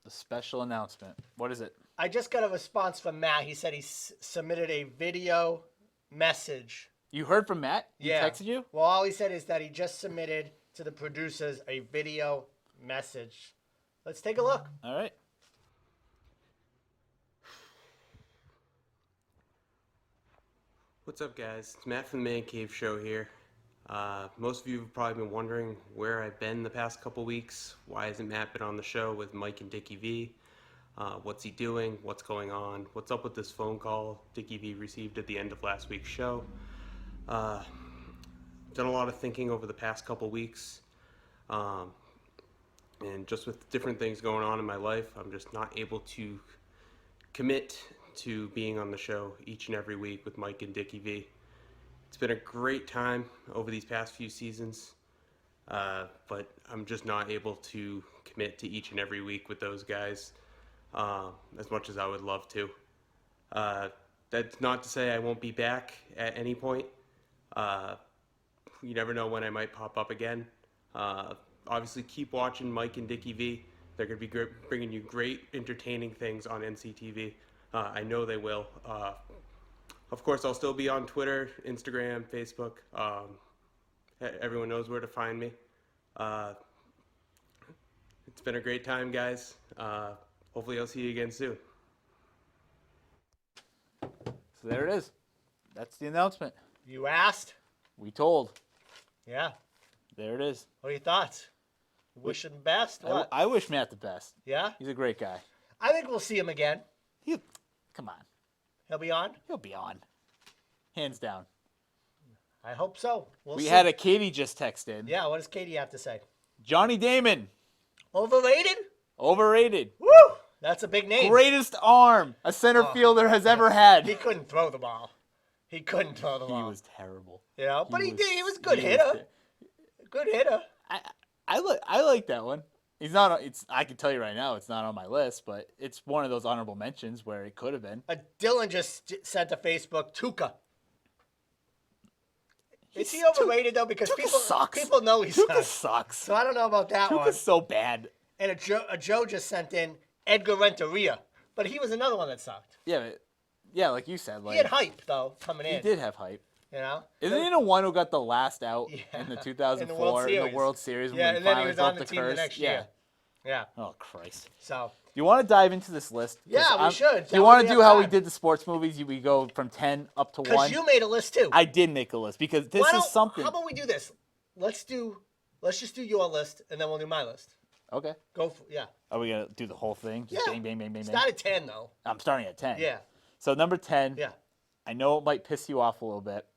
the special announcement. What is it?
I just got a response from Matt. He said he submitted a video message.
You heard from Matt? He
Yeah.
texted you?
Well, all he said is that he just submitted to the producers a video message. Let's take a look.
All right.
What's up, guys? It's Matt from the ManCave Show here. Most of you have probably been wondering where I've been the past couple weeks. Why hasn't Matt been on the show with Mike and Dickie V? What's he doing? What's going on? What's up with this phone call Dickie V received at the end of last week's show? Done a lot of thinking over the past couple weeks. And just with different things going on in my life, I'm just not able to commit to being on the show each and every week with Mike and Dickie V. It's been a great time over these past few seasons, but I'm just not able to commit to each and every week with those guys as much as I would love to. That's not to say I won't be back at any point. You never know when I might pop up again. Obviously, keep watching Mike and Dickie V. They're going to be bringing you great, entertaining things on NCTV. I know they will. Of course, I'll still be on Twitter, Instagram, Facebook. Everyone knows where to find me. It's been a great time, guys. Hopefully I'll see you again soon.
So there it is. That's the announcement.
You asked?
We told.
Yeah.
There it is.
What are your thoughts? Wish him best? What?
I wish Matt the best.
Yeah?
He's a great guy.
I think we'll see him again.
Come on.
He'll be on?
He'll be on. Hands down.
I hope so. We'll
We
see.
had a Katie just text in.
Yeah, what does Katie have to say?
Johnny Damon.
Overrated?
Overrated.
Woo! That's a big name.
Greatest arm a center fielder has ever had.
He couldn't throw the ball. He couldn't throw the
He
ball.
was terrible.
You know, but he
was-
did. He was a good
he was
hitter.
ter-
Good hitter.
I like that one. He's not. It's. I can tell you right now, it's not on my list, but it's one of those honorable mentions where it could have been.
Dylan just sent to Facebook, Tuca. Is he
He's-
overrated though? Because
Tuca sucks.
people know he's
Tuca
not.
sucks.
So I don't know about that one.
Tuca's so bad.
And a Joe just sent in Edgar Renteria, but he was another one that sucked.
Yeah, like you said,
He
like
had hype though coming
he
in.
did have hype.
You know.
Isn't he the one who got the last out
Yeah.
in the 2004
In the World Series.
World Series?
Yeah,
when
and then he
finally
was on
broke
the team the
curse?
next
Yeah.
year. Yeah.
Oh Christ.
So.
Do you want to dive into this list? 'Cause
Yeah, we should.
Do you want to do how we did the sports movies? We go from 10 up to 1.
Because you made a list too.
I did make a list because this is something.
How about we do this? Let's just do your list and then we'll do my list.
Okay.
Go for yeah.
Are we gonna do the whole thing? Just
Yeah.
bang, bang, bang, bang, bang.
Start at 10 though.
I'm starting at 10.
Yeah.
So number 10.
Yeah.
I know it might piss you off a little bit,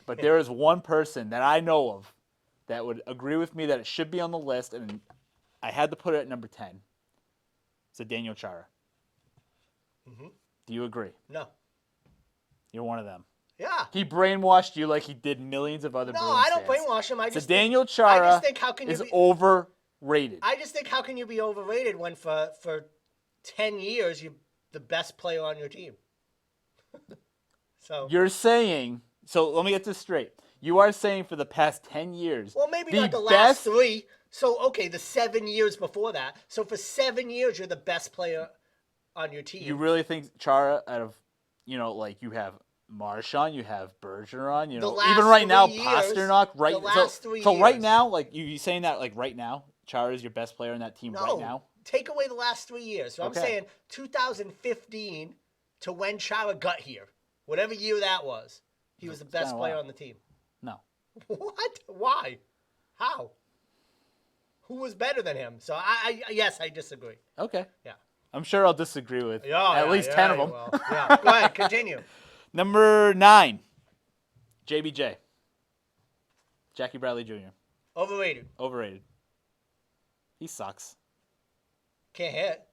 but there is one person that I know of that would agree with me that it should be on the list, and I had to put it at number 10. It's Daniel Chara.
Mm-hmm.
Do you agree?
No.
You're one of them.
Yeah.
He brainwashed you like he did millions of other
No,
Bruins
I don't
fans.
brainwash him. I
So
just
Daniel
I
Chara
just think how can you
is
be,
overrated.
I just think how can you be overrated when for 10 years you're the best player on your team. So
You're saying, so let me get this straight. You are saying for the past 10 years.
well, maybe
the
not the last
best
3. So okay, the 7 years before that. So for 7 years you're the best player on your team.
You really think Chara out of, like you have Marchand, you have Bergeron, even right now Pasternak, right?
The last 3
so
years.
right now, like you saying that, like right now, Chara is your best player in that team right now?
Take away the last 3 years. So
Okay.
I'm saying 2015 to when Chara got here, whatever year that was, he was the best player on the team.
No.
What? Why? How? Who was better than him? So yes, I disagree.
Okay.
Yeah.
I'm sure I'll disagree with at least 10 of them.
Yeah. Go ahead, continue.
Number 9, JBJ. Jackie Bradley Jr. Overrated. He sucks.
Can't hit.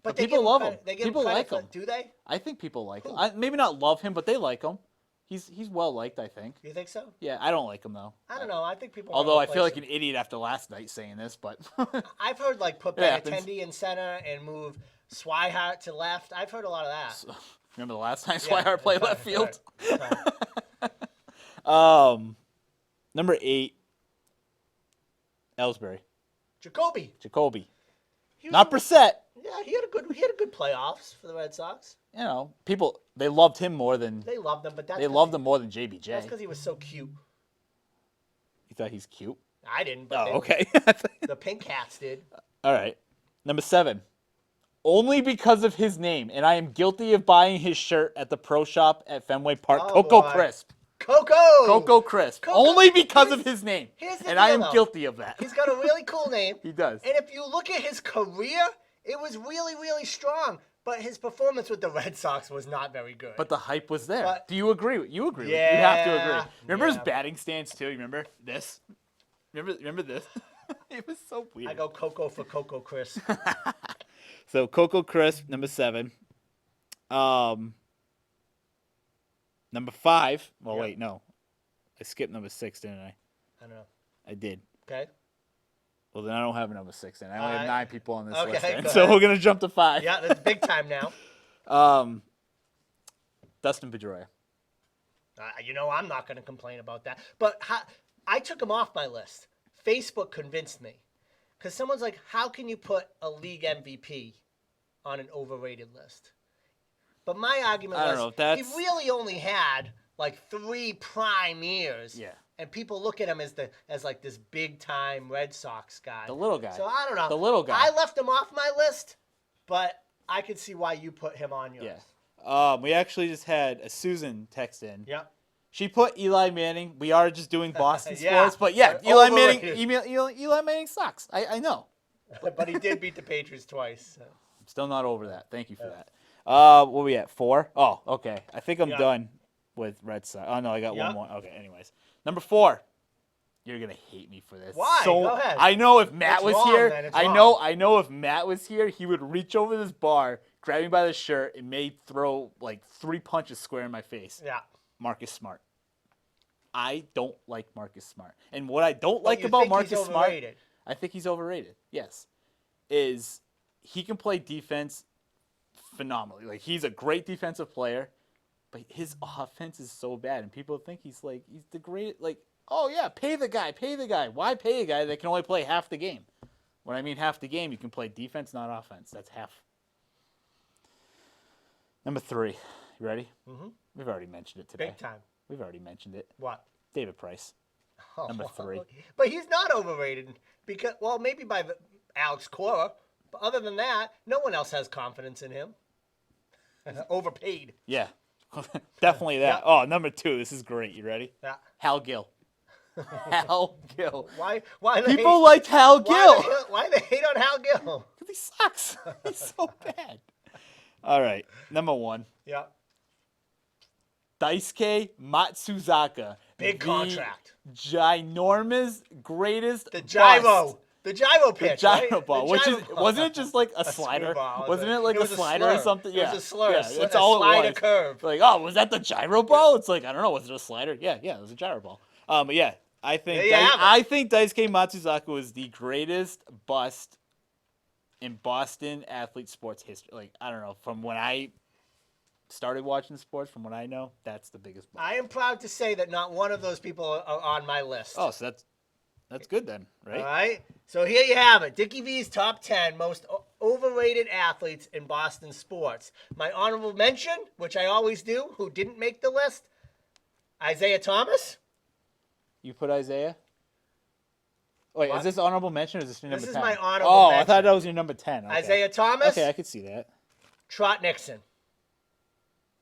But people love him. People like him.
Do they?
I think people like him. Maybe not love him, but they like him. He's well liked, I think.
You think so?
Yeah, I don't like him though.
I don't know. I think people.
Although I feel like an idiot after last night saying this, but
I've heard like put Benintendi in center and move Swihart to left. I've heard a lot of that.
So, remember the last time Swihart played left field?
Right.
Number 8, Ellsbury.
Jacoby.
Not Brissett.
Yeah, he had a good playoffs for the Red Sox.
People they loved him more than
They loved him, but
they loved him more than JBJ.
That's because he was so cute.
You thought he's cute?
I didn't. But
Okay.
The Pink Hats did.
All right. Number 7. Only because of his name, and I am guilty of buying his shirt at the pro shop at Fenway Park. Coco Crisp.
Coco
Crisp. Only because of his name.
Here's the
and
deal,
I am
though.
guilty of that.
He's got a really cool name.
He does.
And if you look at his career, it was really, really strong. But his performance with the Red Sox was not very good.
But the hype was there.
But-
Do you agree? You agree.
Yeah,
You have to agree. Remember his
yeah.
batting stance too? You remember this? Remember this? It was so weird.
I go Coco for Coco Crisp.
So Coco Crisp, number 7. Number 5. Well,
Yep.
wait, no. I skipped number 6, didn't I?
I don't know.
I did.
Okay.
Well, then I don't have a number 6 then. I only have
Alright.
9 people on this
Okay,
list then.
go
So
ahead.
we're going to jump to 5.
Yeah, that's big time now.
Dustin Pedroia.
I'm not going to complain about that. But I took him off my list. Facebook convinced me. Because someone's like, how can you put a league MVP on an overrated list? But my argument
I don't
was,
know if that's-
he really only had like 3 prime years.
Yeah.
And people look at him as like this big time Red Sox guy.
The little guy.
So I don't know.
The little guy.
I left him off my list, but I could see why you put him on yours.
Yeah. We actually just had a Susan text in.
Yep.
She put Eli Manning. We are just doing Boston
Yeah.
sports, but yeah, Eli Manning.
Overrated.
Eli Manning sucks. I know.
But he did beat the Patriots twice. So.
I'm still not over that. Thank you for that. What are we at? 4? Oh, okay. I think I'm done with Red Sox. Oh no, I got one more. Okay. Anyways, number 4. You're gonna hate me for this.
Why?
So,
Go ahead.
I know if Matt
It's
was
wrong,
here,
man. It's
I
wrong.
know if Matt was here, he would reach over this bar, grab me by the shirt, and may throw like 3 punches square in my face.
Yeah.
Marcus Smart. I don't like Marcus Smart. And what I don't
But
like
you
about
think
Marcus
he's
Smart,
overrated.
I think he's overrated. Yes. Is he can play defense phenomenally. Like he's a great defensive player, but his offense is so bad and people think he's the great oh yeah, pay the guy. Why pay a guy that can only play half the game? When I mean half the game, you can play defense, not offense. That's half. Number 3. You ready?
Mm-hmm.
We've already mentioned it today.
Big time.
We've already mentioned it.
What?
David Price. Number 3.
But he's not overrated because, maybe by Alex Cora. But other than that, no one else has confidence in him. Overpaid.
Yeah. Definitely that.
Yeah.
Oh, number 2. This is great. You ready?
Yeah.
Hal Gill. Hal Gill.
Why
People liked Hal Gill.
Why they hate on Hal Gill?
Because he sucks. He's so bad. All right. Number 1.
Yeah.
Daisuke Matsuzaka.
Big
the
contract.
Ginormous greatest
The gyro.
bust.
The gyro pitch.
The gyro
right?
ball,
The
which
gyro
is
ball.
wasn't it just like a slider?
screwball.
Wasn't it like
It
a
was a
slider or
slur.
something?
It
Yeah,
was a slur.
Yeah,
A
that's all
slider
it was.
curve.
Like, oh, was that the gyro ball? It's like I don't know. Was it a slider? Yeah, it was a gyro ball. But yeah, I think
There you have it.
I think Daisuke Matsuzaka was the greatest bust in Boston athlete sports history. Like I don't know, from when I started watching sports, from what I know, that's the biggest bust.
I am proud to say that not one of those people are on my list.
Oh, so that's good then, right?
All right. So here you have it. Dickie V's top 10 most overrated athletes in Boston sports. My honorable mention, which I always do, who didn't make the list, Isaiah Thomas.
You put Isaiah? Wait,
What?
is this honorable mention or is this your number 10?
This is my honorable mention.
I thought that was your number 10. Okay.
Isaiah Thomas.
Okay, I could see that.
Trot Nixon.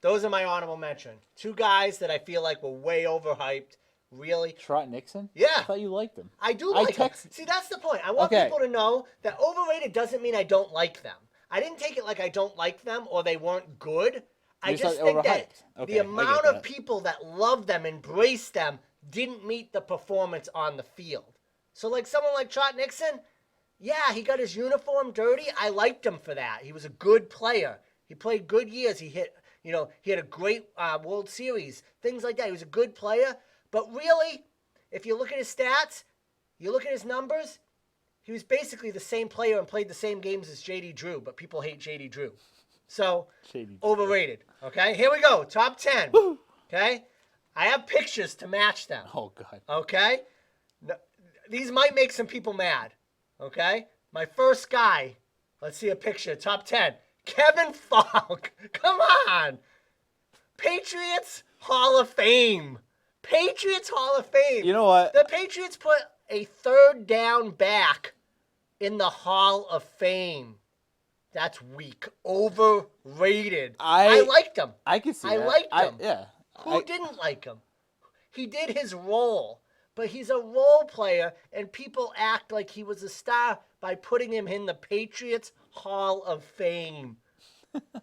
Those are my honorable mention. Two guys that I feel like were way overhyped. Really?
Trot Nixon?
Yeah.
I thought you liked him.
I do like them. See, that's the point. I want people to know that overrated doesn't mean I don't like them. I didn't take it like I don't like them or they weren't good. I just think that the amount of people that love them, embrace them, didn't meet the performance on the field. So like someone like Trot Nixon, yeah, he got his uniform dirty. I liked him for that. He was a good player. He played good years. He hit, he had a great World Series, things like that. He was a good player. But really, if you look at his stats, you look at his numbers, he was basically the same player and played the same games as J.D. Drew, but people hate J.D. Drew. So, overrated. Okay, here we go. Top 10. Okay? I have pictures to match them.
Oh, God.
Okay? These might make some people mad. Okay? My first guy, let's see a picture. Top 10. Kevin Falk. Come on. Patriots Hall of Fame. Patriots Hall of Fame.
You know what?
The Patriots put a third down back in the Hall of Fame. That's weak. Overrated. I liked him.
I can see that.
I liked him.
Yeah.
Who didn't like him? He did his role, but he's a role player, and people act like he was a star by putting him in the Patriots Hall of Fame.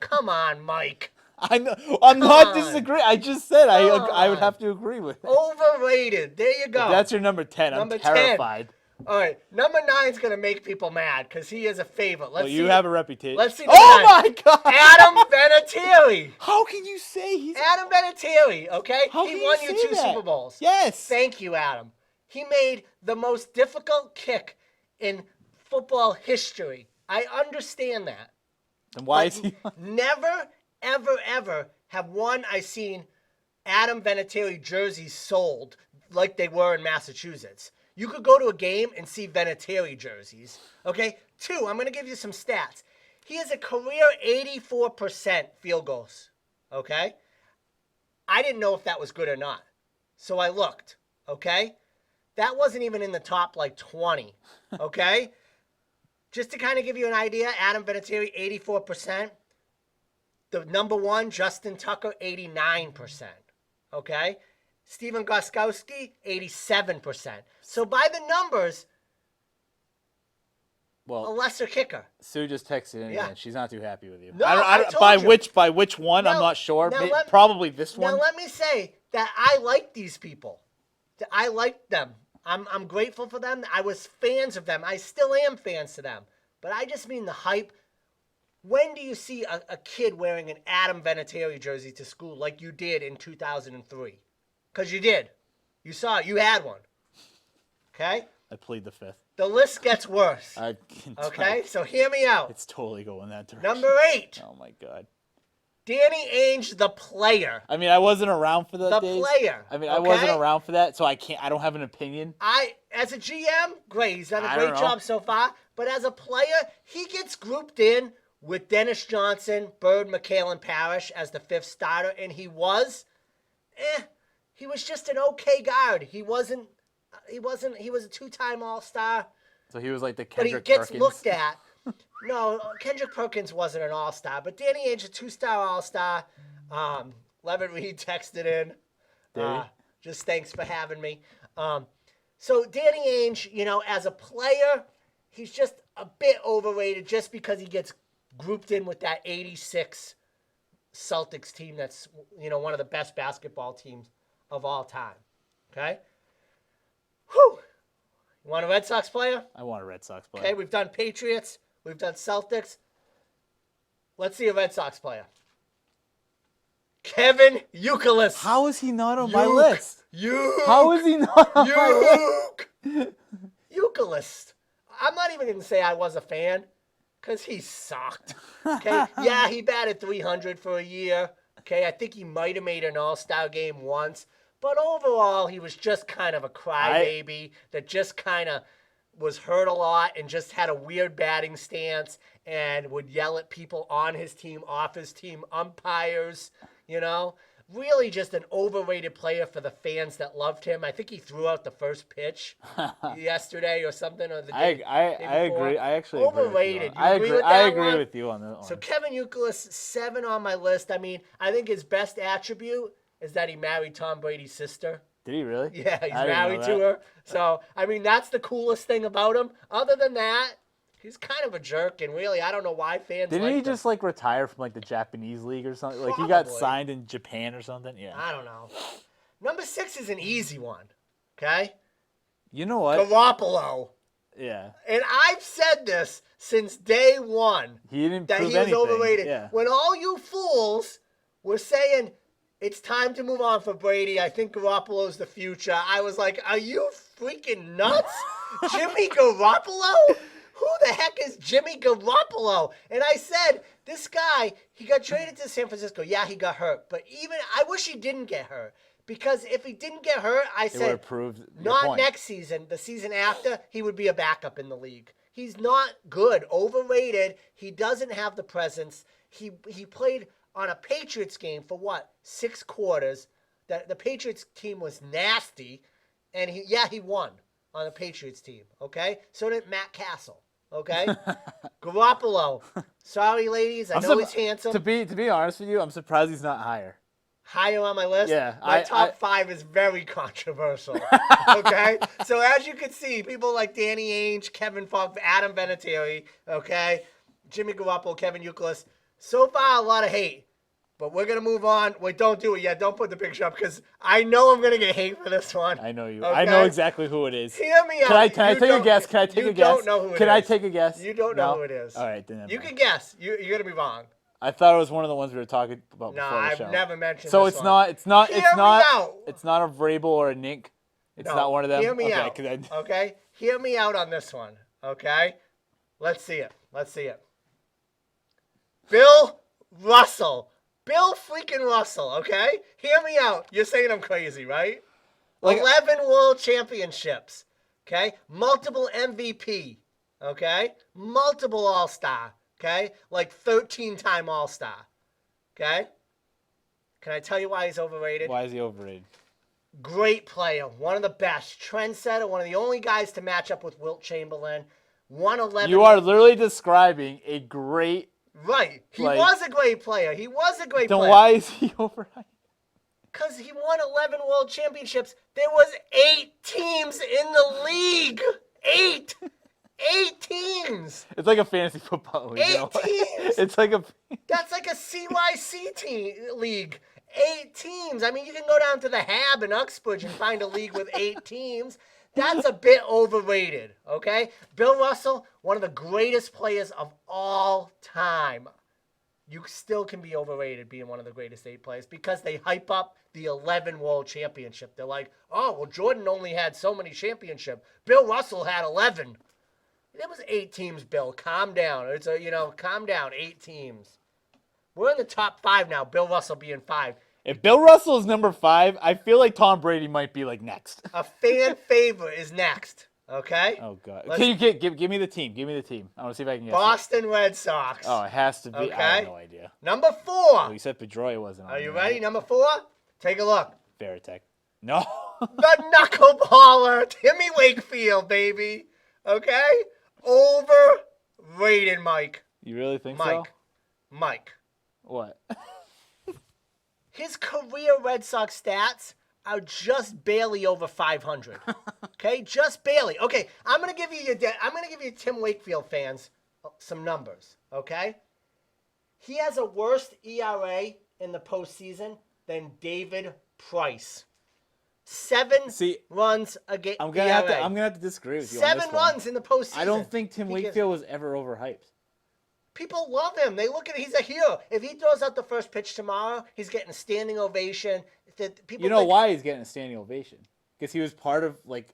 Come on, Mike.
I know. I'm not disagreeing. I just said I would have to agree with it.
Overrated. There you go.
If that's your number 10.
Number
I'm terrified.
10. All right. Number 9 is going to make people mad because he is a favorite. Let's see.
You have a reputation.
Let's see.
My God.
Adam Vinatieri.
How can you say he's...
Adam Vinatieri, okay?
How
he
can
won
you
you
say
2
that?
Super Bowls.
Yes.
Thank you, Adam. He made the most difficult kick in football history. I understand that.
Then why is he...
Never, ever, ever have I seen Adam Vinatieri jerseys sold like they were in Massachusetts. You could go to a game and see Vinatieri jerseys. Okay? 2, I'm going to give you some stats. He has a career 84% field goals. Okay? I didn't know if that was good or not. So I looked. Okay? That wasn't even in the top, 20. Okay? Just to kind of give you an idea, Adam Vinatieri, 84%. The number 1, Justin Tucker, 89%. Okay? Steven Gostkowski, 87%. So by the numbers, a lesser kicker.
Sue just texted in again. She's not too happy with you.
No, I told you.
By which one? I'm not sure.
Now
Probably this one.
Now let me say that I like these people. I like them. I'm grateful for them. I was fans of them. I still am fans to them. But I just mean the hype. When do you see a kid wearing an Adam Vinatieri jersey to school like you did in 2003? Because you did. You saw it. You had one. Okay?
I plead the 5th.
The list gets worse.
Okay?
So hear me out.
It's totally going that direction.
Number 8.
Oh, my God.
Danny Ainge, the player.
I mean, I wasn't around for that days.
The player.
I mean, I wasn't around for that, so I don't have an opinion.
As a GM, great. He's done a great job so far. But as a player, he gets grouped in with Dennis Johnson, Bird, McHale, and Parrish as the 5th starter, and he was just an okay guard. He was a 2-time All-Star.
So he was like the Kendrick
Perkins. But he gets
Perkins.
looked at. No, Kendrick Perkins wasn't an All-Star, but Danny Ainge, a 2-star All-Star. Levin Reed texted in. Just thanks for having me. So Danny Ainge, as a player, he's just a bit overrated just because he gets grouped in with that 86 Celtics team that's, one of the best basketball teams of all time. Okay? Whew. You want a Red Sox player?
I want a Red Sox player.
Okay, we've done Patriots. We've done Celtics. Let's see a Red Sox player. Kevin Youkilis.
How is he not on my list?
How
is he not on my list?
Youkilis. I'm not even going to say I was a fan because he sucked. Okay, yeah, he batted .300 for a year. Okay, I think he might have made an All-Star game once. But overall, he was just kind of a crybaby that just kind of was hurt a lot and just had a weird batting stance. and would yell at people on his team, off his team, umpires, you know. Really just an overrated player for the fans that loved him. I think he threw out the first pitch yesterday or something. Or the day,
I agree. I actually
overrated.
Agree with you. I agree with you on that one.
So Kevin Youkilis, 7 on my list. I mean, I think his best attribute is that he married Tom Brady's sister.
Did he really?
Yeah, he's married to her. So, I mean, that's the coolest thing about him. Other than that, he's kind of a jerk, and really, I don't know why fans
Didn't
like
he
him.
just, like, retire from, like, the Japanese league or something? Like, he
Probably.
got signed in Japan or something? Yeah.
I don't know. Number 6 is an easy one, okay?
You know what?
Garoppolo.
Yeah.
And I've said this since day one.
He didn't
that
prove
he was
anything.
overrated.
Yeah.
When all you fools were saying it's time to move on for Brady, I think Garoppolo's the future, I was like, are you freaking nuts? Jimmy Garoppolo? Who the heck is Jimmy Garoppolo? And I said, this guy, he got traded to San Francisco. Yeah, he got hurt. But even, I wish he didn't get hurt. Because if he didn't get hurt, I said, not next season, the season after, he would be a backup in the league. He's not good, overrated. He doesn't have the presence. He played on a Patriots game for what, 6 quarters. The Patriots team was nasty, and he won on the Patriots team, okay? So did Matt Castle, okay? Garoppolo, sorry, ladies, I know he's handsome.
To be honest with you, I'm surprised he's not higher.
Higher on my list?
Yeah.
My top 5 is very controversial, okay? So as you can see, people like Danny Ainge, Kevin Fogg, Adam Vinatieri, okay? Jimmy Garoppolo, Kevin Youkilis. So far, a lot of hate. But we're going to move on. Wait, don't do it yet. Don't put the picture up because I know I'm going to get hate for this one.
I know you.
Okay?
I know exactly who it is.
Hear me out.
Can I take a guess? Can I take a guess?
You don't know who it is.
Can I take a guess?
You don't know who it is.
All right, then.
You can guess. You're going to be wrong.
I thought it was one of the ones we were talking about before the show.
I've never mentioned
so
this
it's
one.
not. It's not.
Hear
It's not.
me out.
It's not a Vrabel or a Nink. It's not one of them.
Hear me
okay,
out. Okay? Hear me out on this one. Okay? Let's see it. Bill Russell. Bill freaking Russell, okay? Hear me out. You're saying I'm crazy, right? 11 world championships, okay? Multiple MVP, okay? Multiple All-Star, okay? Like 13-time All-Star, okay? Can I tell you why he's overrated?
Why is he overrated?
Great player. One of the best. Trendsetter. One of the only guys to match up with Wilt Chamberlain. 111.
You are literally describing a great...
Right. He was a great player. Then
why is he overrated?
Because he won 11 world championships. There was 8 teams in the league. 8. 8 teams.
It's like a fantasy football league.
8 teams.
It's like a...
That's like a CYC league. 8 teams. I mean, you can go down to the Hab in Uxbridge and find a league with 8 teams. That's a bit overrated, okay? Bill Russell, one of the greatest players of all time. You still can be overrated being one of the greatest 8 players because they hype up the 11 world championship. They're like, oh, well, Jordan only had so many championships. Bill Russell had 11. There was 8 teams, Bill. Calm down. Calm down. 8 teams. We're in the top 5 now, Bill Russell being 5.
If Bill Russell is number 5, I feel like Tom Brady might be like next.
A fan favorite is next, okay?
Oh, God. Can you give me the team? Give me the team. I want to see if I can guess
Boston Red Sox.
Oh, it has to be.
Okay.
I have no idea.
Number 4.
Well, you said Pedroia wasn't on
Are you
there,
ready?
right?
Number 4? Take a look.
Veritek. No.
The knuckleballer, Timmy Wakefield, baby. Okay? Overrated, Mike.
You really think so?
Mike.
What?
His career Red Sox stats are just barely over 500. Okay? Just barely. Okay, I'm going to give you Tim Wakefield fans some numbers, okay? He has a worse ERA in the postseason than David Price. 7 runs a game.
I'm gonna have to disagree with you.
7 runs in the postseason.
I don't think Tim Wakefield was ever overhyped.
People love him. They look at he's a hero. If he throws out the first pitch tomorrow, he's getting a standing ovation.
You know why he's getting a standing ovation? Because he was part of
the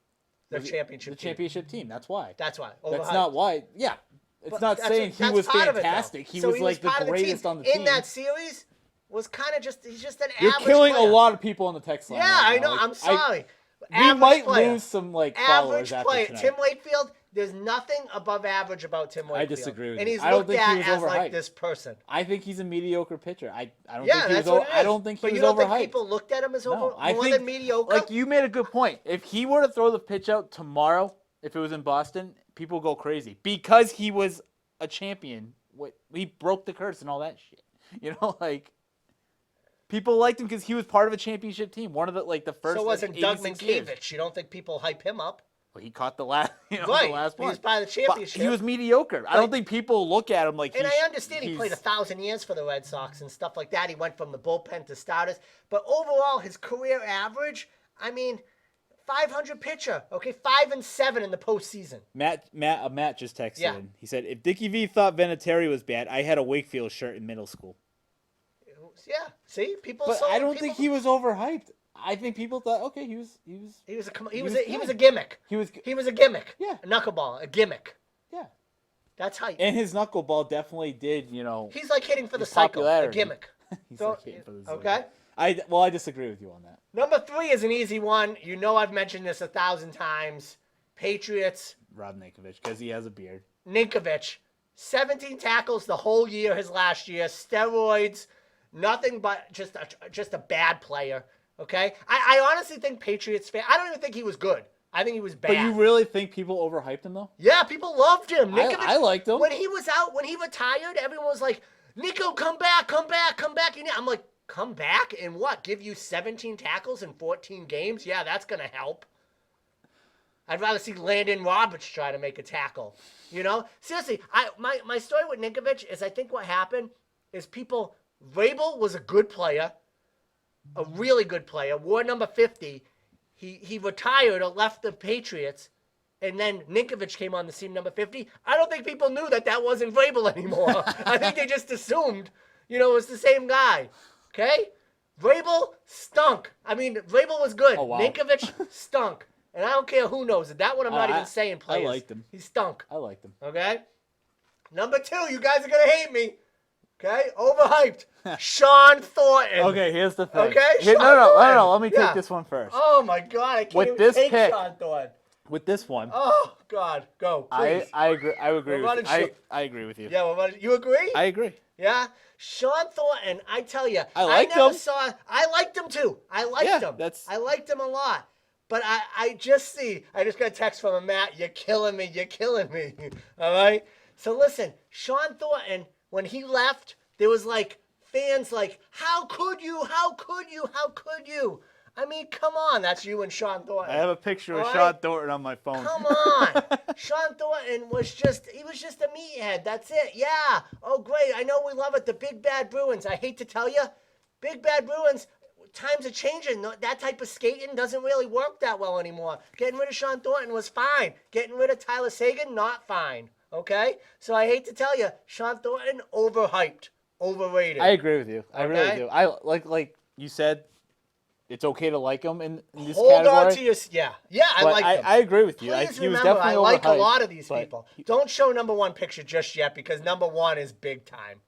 championship
team. That's why.
That's why.
That's not why. Yeah. It's not saying he was fantastic. He was like the greatest on the team.
In that series was kind of he's just an average
You're killing
player.
a lot of people on the text line.
Yeah,
right
I know.
now.
I'm sorry.
We might lose some followers
average
after
player.
tonight.
Tim Wakefield, There's nothing above average about Tim Wakefield.
I disagree with
and
you.
he's
I don't
looked
think
at
he was
as
overhyped.
like this person.
I think he's a mediocre pitcher. I don't
Yeah,
think he
that's
was.
what it is.
I don't think he
but
was
you don't
overhyped.
think people looked at him as
No, I
more
think,
than mediocre?
Like you made a good point. If he were to throw the pitch out tomorrow, if it was in Boston, people go crazy because he was a champion. He broke the curse and all that shit. You know, like people liked him because he was part of a championship team. One of the first.
So wasn't Doug
86 years.
Mankiewicz. You don't think people hype him up?
Well, he caught the last.
Right.
The last
He
one.
was part of the
But
championship.
he was mediocre. I don't think people look at him like.
And I understand he played 1,000 years for the Red Sox and stuff like that. He went from the bullpen to starters. But overall, his career average, 500 pitcher. Okay, 5-7 in the postseason.
Matt just texted
Yeah.
in. He said, if Dickie V thought Vinatieri was bad, I had a Wakefield shirt in middle school.
Yeah, see, people.
But I don't think he was overhyped. I think people thought, okay, he was
a gimmick.
He was
a gimmick.
Yeah.
A knuckleball, a gimmick.
Yeah.
That's hype.
And his knuckleball definitely did,
He's like hitting for the
his
cycle, a
popularity.
gimmick.
He's like hitting for the cycle.
Okay.
I disagree with you on that.
Number 3 is an easy one. You know I've mentioned this 1,000 times. Patriots.
Rob Ninkovich, because he has a beard.
Ninkovich, 17 tackles the whole year, his last year. Steroids, nothing but just a bad player. Okay, I honestly think Patriots fan. I don't even think he was good. I think he was bad.
But you really think people overhyped him though?
Yeah, people loved him. Ninkovich,
I liked him.
When he was out, when he retired, everyone was like, "Nico, come back, come back, come back." And I'm like, "Come back and what? Give you 17 tackles in 14 games? Yeah, that's gonna help." I'd rather see Landon Roberts try to make a tackle. Seriously, my story with Ninkovich is I think what happened is Vrabel was a good player, a really good player, wore number 50. He retired or left the Patriots, and then Ninkovich came on the scene, number 50. I don't think people knew that wasn't Vrabel anymore. I think they just assumed, it was the same guy. Okay? Vrabel stunk. Vrabel was good.
Oh, wow.
Ninkovich stunk. And I don't care who knows it. That one I'm not even saying players.
I liked him.
He stunk.
I liked him.
Okay? Number 2, you guys are going to hate me. Okay? Overhyped. Sean Thornton.
Okay, here's the thing.
Okay?
No. Let me take this one first.
Oh, my God. I can't even take Sean Thornton.
With this one.
Oh, God. Go, please.
I agree. I agree with you. I agree with you.
Yeah, you agree?
I agree.
Yeah? Sean Thornton, I tell you.
I liked him.
I liked him, too. I liked him. I liked him a lot. But I just got a text from a Matt, you're killing me. All right? So listen, Sean Thornton, when he left, there was fans how could you? Come on. That's you and Sean Thornton.
I have a picture of
All
Sean
right?
Thornton on my phone.
Come on. Sean Thornton was just a meathead. That's it. Yeah. Oh, great. I know we love it. The Big Bad Bruins. I hate to tell you, Big Bad Bruins, times are changing. That type of skating doesn't really work that well anymore. Getting rid of Sean Thornton was fine. Getting rid of Tyler Seguin, not fine. Okay? So I hate to tell you, Sean Thornton, overhyped, overrated.
I agree with you. I really
Okay?
do. I like you said, it's okay to like him in this
Hold
category.
on to your... Yeah, I
but
like him.
I agree with you.
Please
he was
remember,
definitely
I like a
overhyped,
lot of these
but
people. Don't show number 1 picture just yet because number 1 is big time.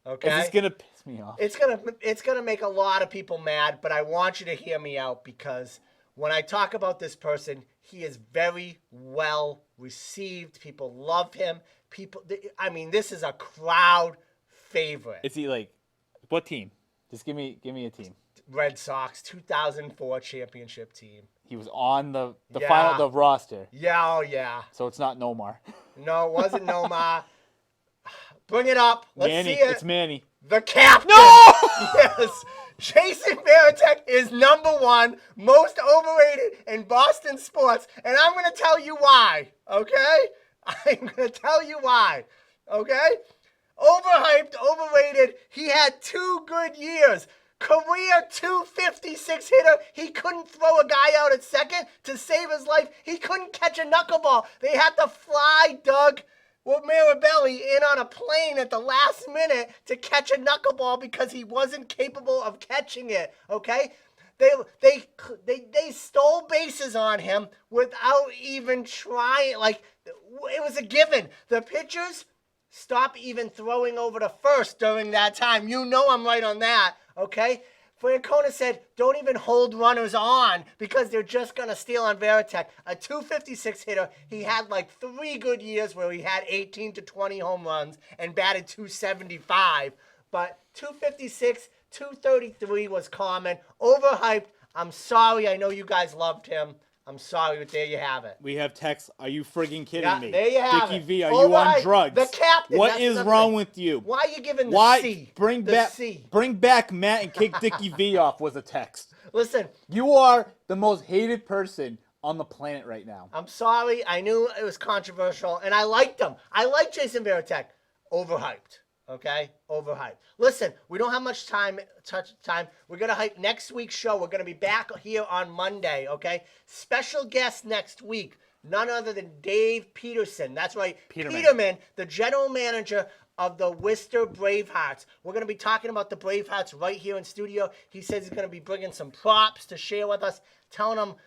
Okay?
Is this going to piss me off?
It's gonna make a lot of people mad, but I want you to hear me out because when I talk about this person, he is very well received. People love him. This is a crowd favorite.
Is he what team? Just give me a team.
Red Sox 2004 championship team.
He was on the final roster.
Yeah, oh yeah.
So it's not Nomar.
No, it wasn't Nomar. Bring it up. Let's
Manny.
see it.
It's Manny.
The captain.
No!
Yes. Jason Varitek is number 1 most overrated in Boston sports, and I'm going to tell you why, okay? I'm going to tell you why, okay? Overhyped, overrated. He had 2 good years. Career 256 hitter. He couldn't throw a guy out at second to save his life. He couldn't catch a knuckleball. They had to fly Doug Mirabelli in on a plane at the last minute to catch a knuckleball because he wasn't capable of catching it, okay? They stole bases on him without even trying. It was a given. The pitchers stopped even throwing over to first during that time. You know I'm right on that, okay? Francona said, don't even hold runners on because they're just going to steal on Varitek. A 256 hitter. He had like 3 good years where he had 18 to 20 home runs and batted 275. But 256, 233 was common. Overhyped. I'm sorry. I know you guys loved him. I'm sorry, but there you have it.
We have text. Are you friggin' kidding me?
There you have
Dickie
it.
V, are you on drugs?
The captain.
What is wrong with you?
Why are you giving the C?
Bring back Matt and kick Dickie V off was a text.
Listen.
You are the most hated person on the planet right now.
I'm sorry. I knew it was controversial, and I liked him. I like Jason Varitek. Overhyped. Okay? Overhyped. Listen, we don't have much time. We're going to hype next week's show. We're going to be back here on Monday, okay? Special guest next week. None other than Dave Peterson. That's right. Peterman, the general manager of the Worcester Bravehearts. We're going to be talking about the Bravehearts right here in studio. He says he's going to be bringing some props to share with us, telling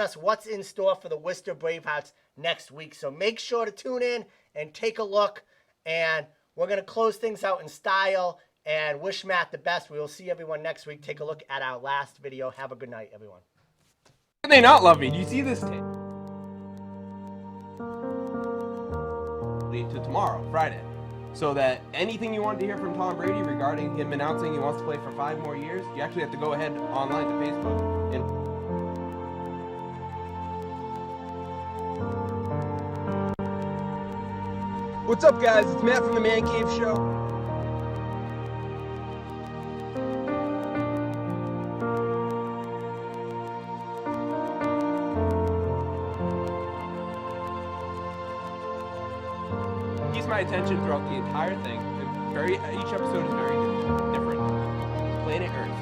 us what's in store for the Worcester Bravehearts next week. So make sure to tune in and take a look, and we're going to close things out in style and wish Matt the best. We will see everyone next week. Take a look at our last video. Have a good night, everyone.
Can they not love me? Do you see this tape? To tomorrow, Friday. So that anything you wanted to hear from Tom Brady regarding him announcing he wants to play for 5 more years, you actually have to go ahead online to Facebook and What's up, guys? It's Matt from the ManCave Show. Keeps my attention throughout the entire thing. Each episode is very different. Planet Earth.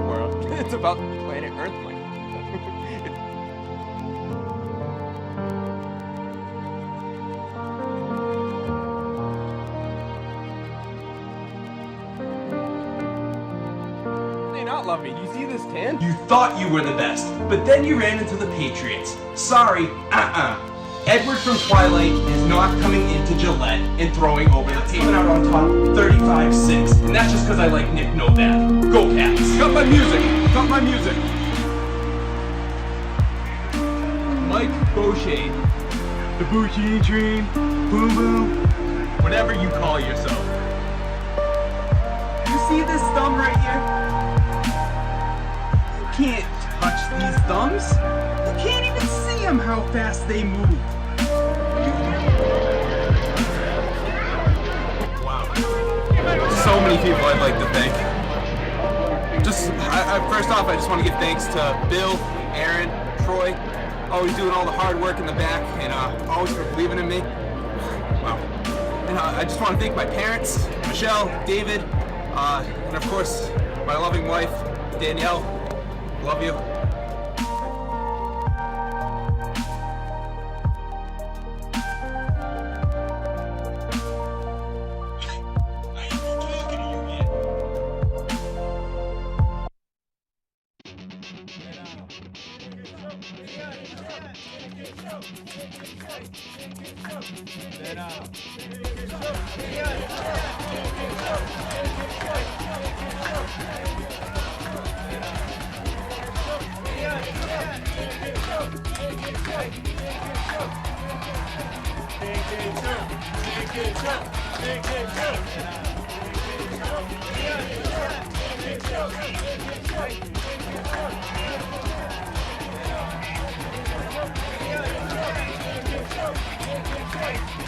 World. It's about planet Earth. Love me. Do you see this tan?
You thought you were the best, but then you ran into the Patriots. Sorry, Edward from Twilight is not coming into Gillette and throwing over the team out on top 35-6. And that's just because I like Nick Novak. Go Cats.
Got my music. Got my music. Mike Boucher. The Boucher train. Boom boom. Whatever you call yourself. You see this thumb right here? Can't touch these thumbs. You can't even see them how fast they move. Wow. So many people I'd like to thank. First off, I just want to give thanks to Bill, Aaron, Troy, always doing all the hard work in the back and always for believing in me. Wow. And I just want to thank my parents, Michelle, David, and of course, my loving wife, Danielle. Love you.
Show.